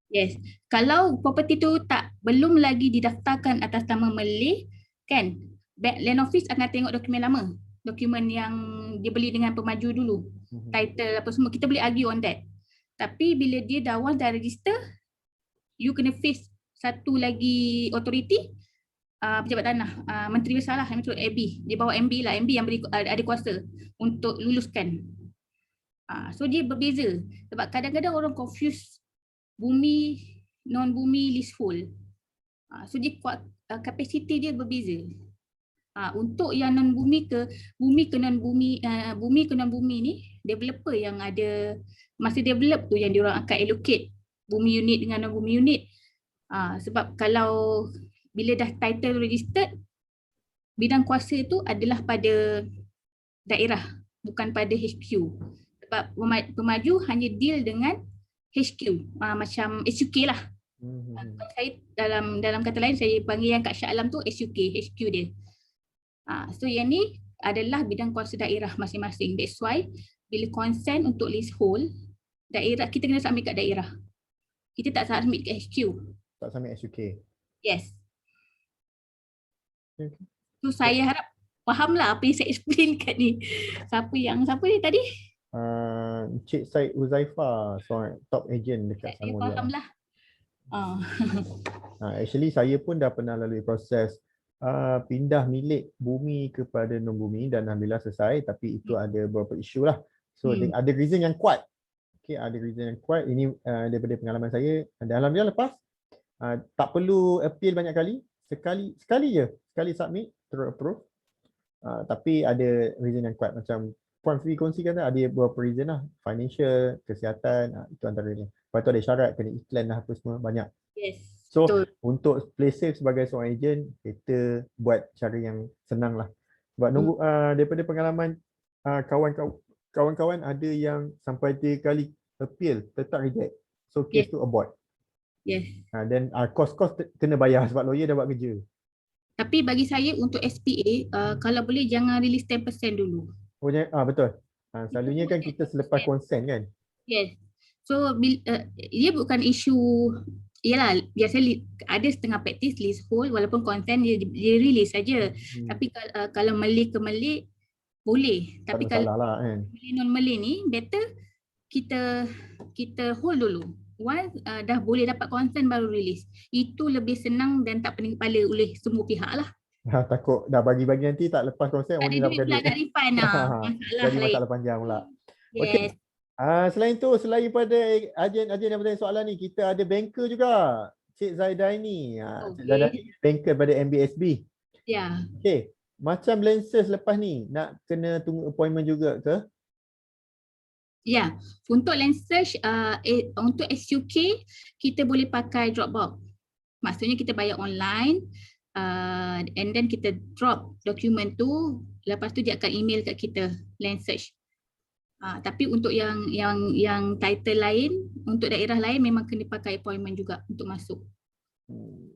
Yes. Kalau property tu belum lagi didaftarkan atas nama Malay, kan, land office akan tengok dokumen lama. Dokumen yang dia beli dengan pemaju dulu. Title apa semua, kita boleh argue on that. Tapi bila dia dah once dah register, you kena face satu lagi authority, pejabat tanah, menteri besar lah, menteri AB. Dia bawa MB lah, MB yang ada kuasa untuk luluskan. So dia berbeza. Sebab kadang-kadang orang confuse bumi, non bumi, leasehold. So dia kapasiti dia berbeza. Untuk yang non bumi ke non bumi, bumi ke non bumi ni, developer yang ada masa develop tu yang diorang akan allocate bumi unit dengan non bumi unit. Sebab kalau bila dah title registered, bidang kuasa tu adalah pada daerah, bukan pada HQ. Sebab pemaju hanya deal dengan HQ, macam SUK lah. Saya dalam kata lain saya panggil yang kat Shah Alam tu SUK, HQ dia. So yang ni adalah bidang kuasa daerah masing-masing. That's why bila consent untuk leasehold, daerah kita kena submit kat daerah. Kita tak submit kat HQ. Tak sampai SUK. Yes. Okay. So saya harap fahamlah apa yang saya explain kat ni. Siapa ni tadi? Encik Syed Huzaifah, seorang top agent dekat Selangor. Saya fahamlah. Actually saya pun dah pernah lalui proses pindah milik bumi kepada non bumi dan alhamdulillah selesai, tapi itu ada beberapa isu lah. So ada reason yang kuat. Okay, ada reason yang kuat. Ini daripada pengalaman saya dan alhamdulillah lepas tak perlu appeal banyak kali. Sekali je, sekali submit terus approve. Tapi ada reason yang kuat, macam Puan Fifi kongsikan tadi, ada beberapa reason lah, financial, kesihatan, itu antaranya. Lepas tu ada syarat, kena iklan lah apa semua, banyak. Yes. So betul. Untuk play safe sebagai seorang ejen, kita buat cara yang senang lah. Sebab nunggu daripada pengalaman kawan-kawan ada yang sampai 3 kali appeal tetap reject. So case tu abort. Yes. Dan kos-kos kena bayar sebab lawyer dah buat kerja. Tapi bagi saya untuk SPA, kalau boleh jangan release 10% dulu. Oh, betul. Selalunya kan kita selepas consent kan? Yes. So dia bukan isu, yalah biasanya ada setengah praktis leasehold walaupun consent dia release saja. Tapi kalau Malay ke Malay boleh. Tapi kalau lah, kan? Malay non Malay ni better kita hold dulu. Once dah boleh dapat consent baru release. Itu lebih senang dan tak pening kepala oleh semua pihak lah. Takut dah bagi-bagi nanti tak lepas konsen, Tak ada only dah duit pakai pula duit. nak refund masalah Jadi lain. masalah panjang pula. Yes. Okey. Selain tu, selain pada agen yang bertanya soalan ni, kita ada banker juga. Cik Zaidaini. Cik Zaidaini Okey. banker pada MBSB. Ya. Okey. Macam lenses lepas ni, nak kena tunggu appointment juga ke? Ya, untuk Lensearch, untuk SUK, kita boleh pakai Dropbox. Maksudnya kita bayar online, and then kita drop dokumen tu, lepas tu dia akan email kat kita, Lensearch. Tapi untuk yang title lain, untuk daerah lain memang kena pakai appointment juga untuk masuk.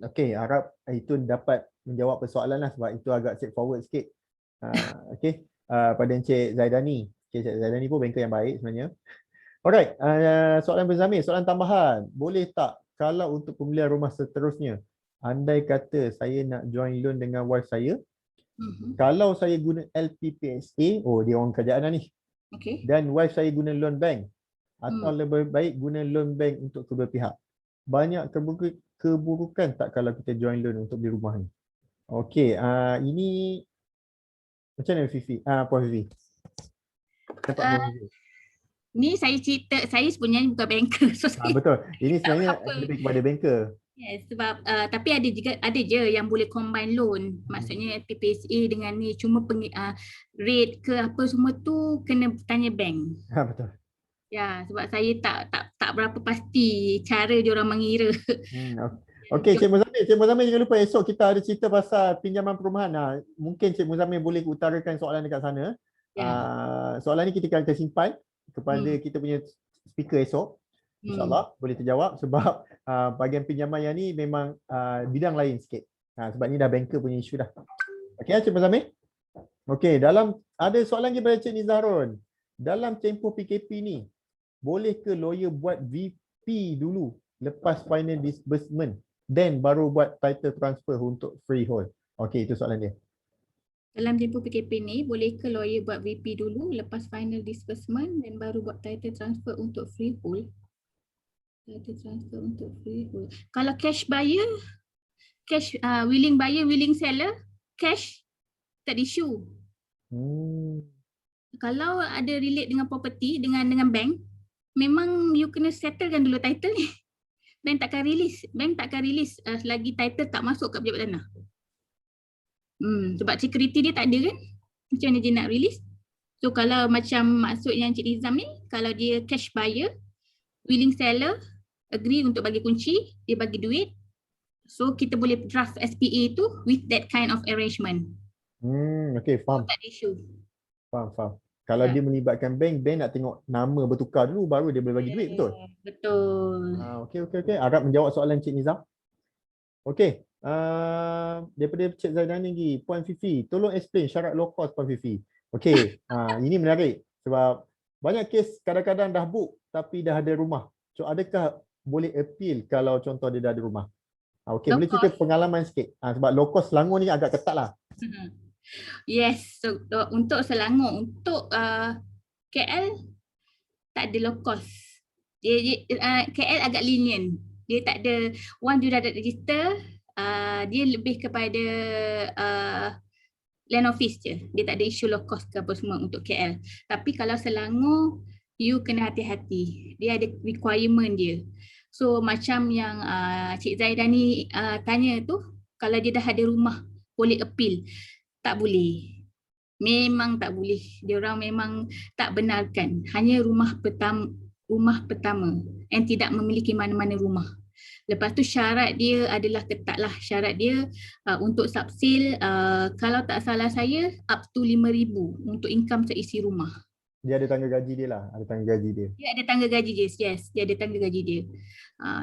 Okey, harap itu dapat menjawab persoalan lah sebab itu agak straightforward sikit. Okey, pada Encik Zaidani. Encik Zaidani pun banker yang baik sebenarnya. Alright, soalan berzamir, soalan tambahan. Boleh tak kalau untuk pembelian rumah seterusnya, andai kata saya nak join loan dengan wife saya, kalau saya guna LPPSA, dia orang kerajaan dah ni, Okay. dan wife saya guna loan bank, atau lebih baik guna loan bank untuk kedua pihak, banyak keburukan tak kalau kita join loan untuk beli rumah ni? Okey, ini macam mana Fifi? Puan Fifi. Dapat Puan Fifi. Ni saya cerita, saya sebenarnya bukan banker. So Betul. Ini sebenarnya apa. lebih kepada banker. Yes, sebab tapi ada je yang boleh combine loan. Maksudnya PPSA dengan ni, cuma rate ke apa semua tu kena tanya bank. Betul. Ya, sebab saya tak berapa pasti cara dia orang mengira. Okey, Cik Muzamil jangan lupa esok kita ada cerita pasal pinjaman perumahan. Mungkin Cik Muzamil boleh utarakan soalan dekat sana. Soalan ni kita akan simpan kepada kita punya speaker esok. InsyaAllah boleh terjawab sebab bahagian pinjaman yang ni memang bidang lain sikit. Sebab ni dah banker punya isu dah. Okey, Cik Muzamil? Okey, ada soalan lagi pada Cik Nizarun. Dalam tempoh PKP ni, boleh ke lawyer buat VP dulu lepas final disbursement, then baru buat title transfer untuk freehold? Okey, itu soalan dia. Dalam tempoh PKP ni, boleh ke lawyer buat VP dulu lepas final disbursement dan baru buat title transfer untuk freehold? Title transfer untuk freehold. Kalau cash buyer, willing buyer, willing seller, cash, tak ada issue. Kalau ada relate dengan property, dengan bank, memang you kena settlekan dulu title ni. Bank takkan release selagi title tak masuk kat pejabat tanah. Sebab security dia tak ada kan, macam mana dia nak release? So kalau macam maksud yang Cik Nizam ni, kalau dia cash buyer, willing seller, agree untuk bagi kunci, dia bagi duit, so kita boleh draft SPA tu with that kind of arrangement. Okay, faham. Tak ada issue. Faham. Kalau dia melibatkan bank nak tengok nama bertukar dulu baru dia boleh bagi duit, betul? Betul. Okey. Harap menjawab soalan Cik Nizam. Okey. Daripada Cik Zaidani lagi, Puan Fifi, tolong explain syarat low cost Puan Fifi. Okey, ini menarik sebab banyak kes kadang-kadang dah book tapi dah ada rumah. So adakah boleh appeal kalau contoh dia dah ada rumah? Okey, boleh cerita pengalaman sikit. Sebab low cost Selangor ni agak ketat lah. Yes, so untuk Selangor, untuk KL tak ada low cost. KL agak lenient. Dia tak ada, once you dah ada register, dia lebih kepada land office je. Dia tak ada isu low cost ke apa semua untuk KL. Tapi kalau Selangor, you kena hati-hati. Dia ada requirement dia. So macam yang Cik Zaidani tanya tu, kalau dia dah ada rumah, boleh appeal. Tak boleh. Memang tak boleh. Dia orang memang tak benarkan. Hanya rumah pertama yang tidak memiliki mana-mana rumah. Lepas tu syarat dia adalah ketat lah. Syarat dia untuk subsale, kalau tak salah saya, up to 5,000 untuk income seisi rumah. Dia ada tangga gaji dia lah. Ada tangga gaji dia. Dia ada tangga gaji dia. Yes, dia ada tangga gaji dia.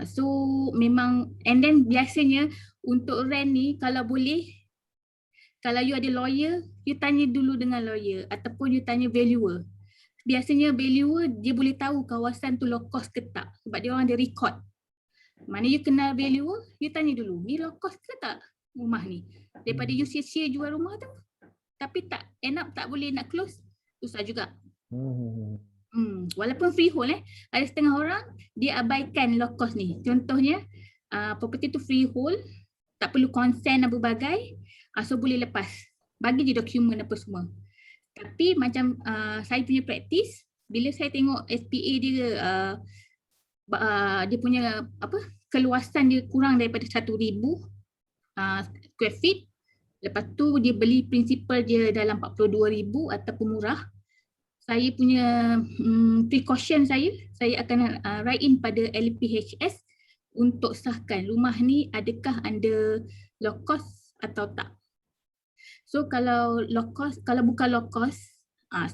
So memang, and then biasanya untuk rent ni kalau boleh, kalau you ada lawyer, you tanya dulu dengan lawyer ataupun you tanya valuer. Biasanya valuer dia boleh tahu kawasan tu low cost ke tak sebab dia orang ada record. Mana you kenal valuer, you tanya dulu, ni low cost ke tak rumah ni? Daripada you sia-sia jual rumah tu tapi tak end up tak boleh nak close, susah juga. Walaupun freehold ada setengah orang dia abaikan low cost ni. Contohnya property tu freehold, tak perlu consent dan berbagai, so boleh lepas. Bagi je dokumen apa semua. Tapi macam saya punya praktis, bila saya tengok SPA dia dia punya keluasan dia kurang daripada 1,000 square feet. Lepas tu dia beli principal dia dalam 42,000 ataupun murah. Saya punya precaution saya akan write in pada LPHS untuk sahkan rumah ni adakah under low cost atau tak. So kalau low cost, kalau bukan low cost,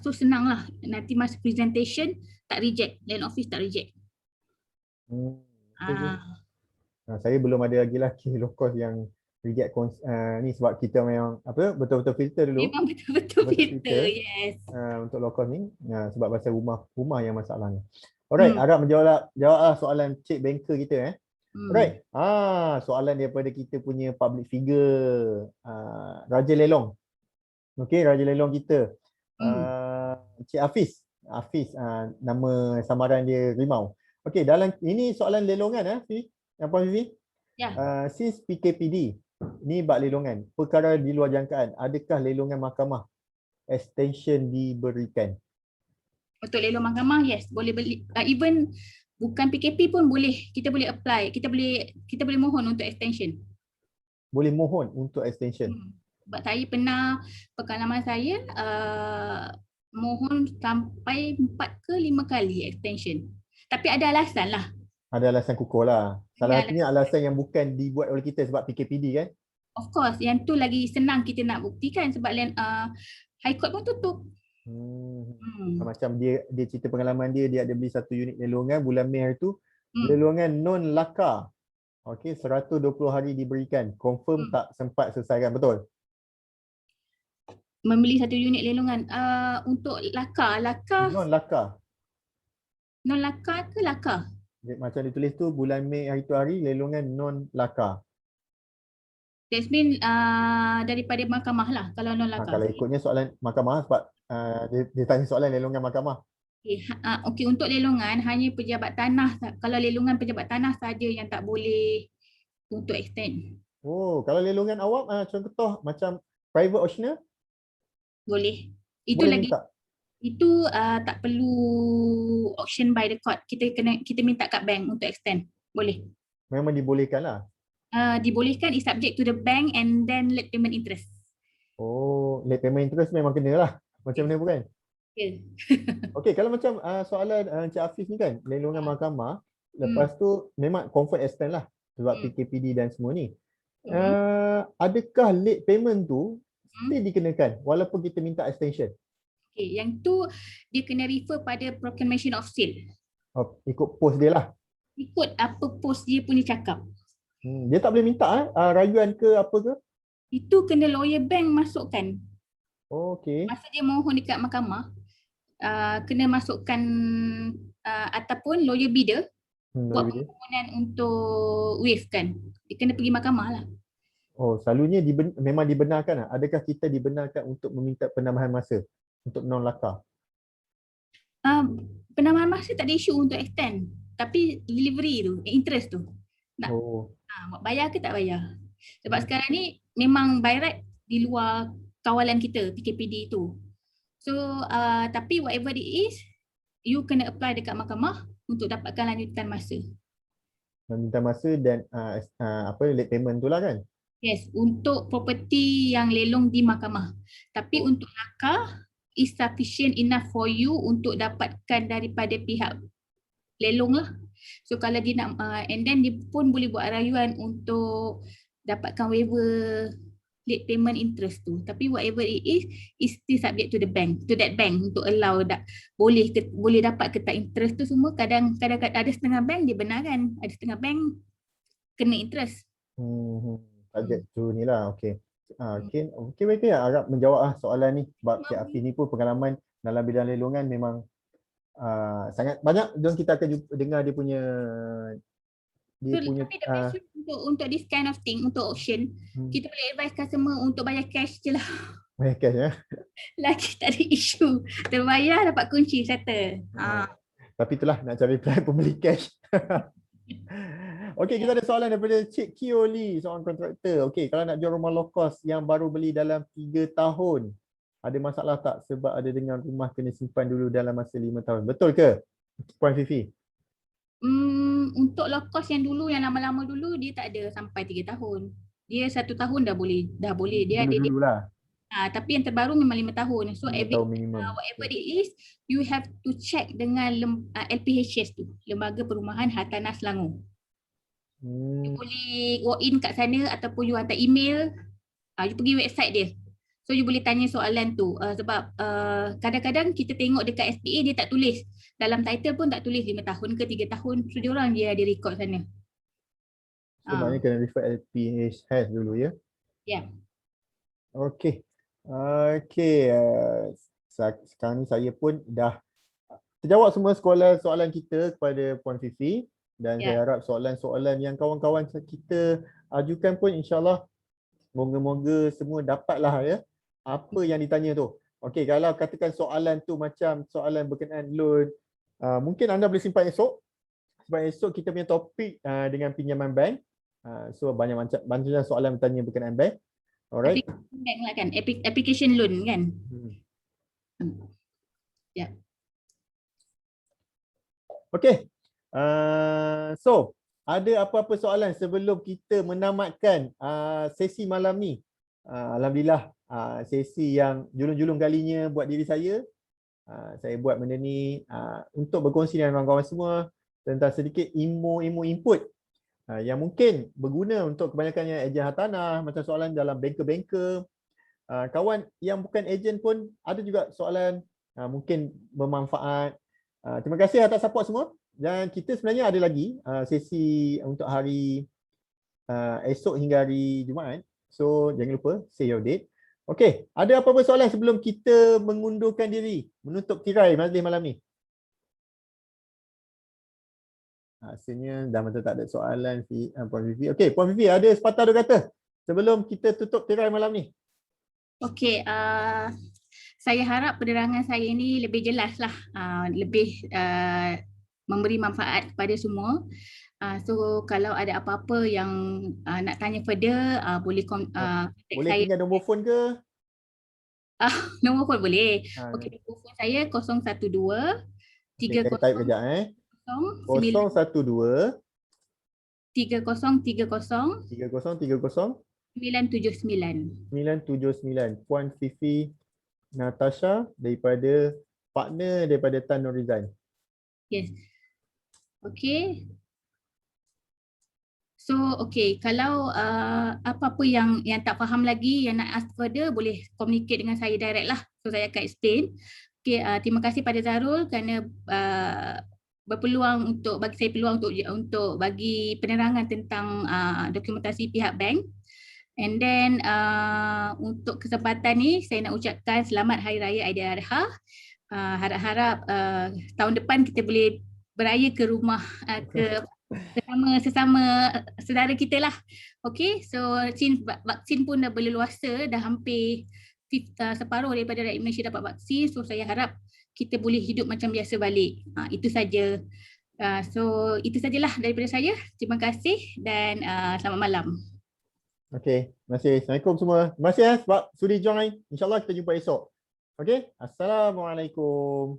so senang lah. Nanti masa presentation tak reject, land office tak reject. Saya belum ada lagi low cost yang reject ni sebab kita memang betul-betul filter dulu. Memang betul-betul filter, yes. Untuk low cost ni sebab pasal rumah yang masalahnya. Alright, harap menjawab soalan Cik Banker kita Alright. Soalan daripada kita punya public figure, Raja Lelong. Okey, Raja Lelong kita. Cik Hafiz. Nama samaran dia Rimau. Okey, dalam ini soalan lelongan yang Puan Fifi. Ya. Since PKPD ni bab lelongan, perkara di luar jangkaan, adakah lelongan mahkamah extension diberikan? Untuk lelong mahkamah, yes, boleh beli. Even bukan PKP pun boleh, kita boleh apply, kita boleh mohon untuk extension. Boleh mohon untuk extension. Sebab saya pernah, pengalaman saya mohon sampai 4 ke 5 kali extension. Tapi ada alasan lah. Ada alasan kukuh lah. Salah satunya alasan yang bukan dibuat oleh kita sebab PKPD kan? Of course, yang tu lagi senang kita nak buktikan sebab High Court pun tutup. Macam dia cerita pengalaman dia ada beli satu unit lelongan bulan Mei hari tu, lelongan non laka. Okey, 120 hari diberikan. Confirm tak sempat selesaikan, betul? Membeli satu unit lelongan untuk laka. Non laka. Non laka ke laka? Macam ditulis tu bulan Mei hari tu hari lelongan non laka. That's mean daripada mahkamah lah kalau non laka. Kalau ikutnya soalan mahkamah sebab dia tanya soalan lelongan mahkamah. Okey, untuk lelongan hanya pejabat tanah. Kalau lelongan pejabat tanah saja yang tak boleh untuk extend. Oh, kalau lelongan awam contoh macam private auctioneer? Boleh. Itu boleh lagi minta? Itu tak perlu auction by the court. Kita minta kat bank untuk extend. Boleh. Memang dibolehkan lah. Dibolehkan is subject to the bank and then late payment interest. Oh, late payment interest memang kena lah. Macam mana bukan? Yeah. Okey, kalau macam soalan Encik Hafiz ni kan, lelongan mahkamah, lepas tu memang confirm extend lah sebab PKPD dan semua ni. Adakah late payment tu mesti dikenakan walaupun kita minta extension? Okay, yang tu dia kena refer pada proclamation of sale. Ikut post dia lah. Ikut apa post dia punya cakap. Dia tak boleh minta rayuan ke apa ke? Itu kena lawyer bank masukkan. Okey. Masa dia mohon dekat mahkamah, kena masukkan ataupun lawyer bidder buat permohonan untuk waive kan. Dia kena pergi mahkamah lah. Oh, selalunya memang dibenarkan lah. Adakah kita dibenarkan untuk meminta penambahan masa untuk non laka? Penambahan masa tak ada isu untuk extend. Tapi delivery tu, interest tu. Nak bayar ke tak bayar? Sebab sekarang ni memang by right di luar kawalan kita, PKPD tu. So, tapi whatever it is, you kena apply dekat mahkamah untuk dapatkan lanjutan masa. Lanjutan masa dan late payment tu lah kan? Yes, untuk property yang lelong di mahkamah. Tapi untuk laka, is sufficient enough for you untuk dapatkan daripada pihak lelong lah. So kalau dia nak, and then dia pun boleh buat rayuan untuk dapatkan waiver late payment interest tu. Tapi whatever it is still subject to the bank, to that bank untuk allow boleh dapat ke tak interest tu semua. Kadang-kadang ada setengah bank dia benarkan, ada setengah bank kena interest. Subject to ni lah, okey. Okey baik ya, harap menjawab soalan ni sebab Cik Hafiz ni pun pengalaman dalam bidang lelongan memang sangat banyak dan kita akan dengar dia punya Tapi the best untuk this kind of thing, untuk auction, kita boleh advise customer untuk bayar cash je lah. Bayar cash ya. Lagi tak ada isu. Terbayar dapat kunci settle. Tapi itulah nak cari plan pembeli cash. Okey, kita ada soalan daripada Cik Kio Lee, seorang kontraktor. Okey, kalau nak jual rumah low cost yang baru beli dalam 3 tahun, ada masalah tak sebab ada dengan rumah kena simpan dulu dalam masa 5 tahun? Betul ke, Puan Fifi? Untuk low cost yang dulu, yang lama-lama dulu, dia tak ada sampai 3 tahun. Dia 1 tahun dah boleh. Dia ada Dulu-dululah. tapi yang terbaru memang 5 tahun. So 5 tahun minimum. whatever it is, you have to check dengan LPHS tu, Lembaga Perumahan Hartanah Selangor. You boleh walk in kat sana ataupun you hantar email, you pergi website dia. So you boleh tanya soalan tu sebab kadang-kadang kita tengok dekat SPA dia tak tulis. Dalam title pun tak tulis 5 tahun ke 3 tahun. So diorang dia ada record sana. So maknanya kena refer LPHS dulu ya? Ya. Okey. Sekarang ni saya pun dah terjawab semua soalan kita kepada Puan Fifi, dan saya harap soalan-soalan yang kawan-kawan kita ajukan pun insyaAllah moga-moga semua dapatlah ya apa yang ditanya tu. Okey, kalau katakan soalan tu macam soalan berkenaan loan, mungkin anda boleh simpan esok. Sebab esok kita punya topik dengan pinjaman bank. So banyak soalan bertanya berkenaan bank. Alright. Bank lah kan, application loan kan. Ya. Okey. So ada apa-apa soalan sebelum kita menamatkan sesi malam ni? Alhamdulillah, sesi yang julung-julung kalinya buat diri saya. Saya buat benda ni untuk berkongsi dengan kawan-kawan semua tentang sedikit ilmu input yang mungkin berguna untuk kebanyakan yang ejen hartanah, macam soalan dalam banker-banker. Kawan yang bukan ejen pun ada juga soalan mungkin bermanfaat. Terima kasih atas support semua. Dan kita sebenarnya ada lagi sesi untuk hari esok hingga hari Jumaat. So jangan lupa save your date. Okey, ada apa-apa soalan sebelum kita mengundurkan diri, menutup tirai majlis malam ni? Rasanya dah macam tak ada soalan Puan Fifi. Okey, Puan Fifi ada sepatah dua kata sebelum kita tutup tirai malam ni. Okey, saya harap penerangan saya ni lebih jelas lah, lebih memberi manfaat kepada semua. So kalau ada apa-apa yang nak tanya further, boleh contact boleh saya. tinggal nombor phone ke? Nombor phone boleh. Okey, nombor phone saya 012 saya type kejap 012 3030 3030 979. 979. Puan Fifi Natasha daripada partner daripada Tan Norizan. Yes. Okey. So kalau apa-apa yang tak faham lagi, yang nak ask further, boleh communicate dengan saya direct lah. So saya akan explain. Okey, terima kasih pada Zarul kerana berpeluang untuk bagi saya peluang untuk bagi penerangan tentang dokumentasi pihak bank. And then untuk kesempatan ni saya nak ucapkan selamat Hari Raya Aidiladha. Harap-harap tahun depan kita boleh beraya ke rumah ke sesama saudara kita lah. Okay, so since vaksin pun dah berleluasa, dah hampir separuh daripada rakyat Malaysia dapat vaksin. So saya harap kita boleh hidup macam biasa balik. Itu saja. So itu sajalah daripada saya. Terima kasih dan selamat malam. Okay, terima kasih. Assalamualaikum semua. Terima kasih sebab sudi join. InsyaAllah kita jumpa esok. Okay, Assalamualaikum.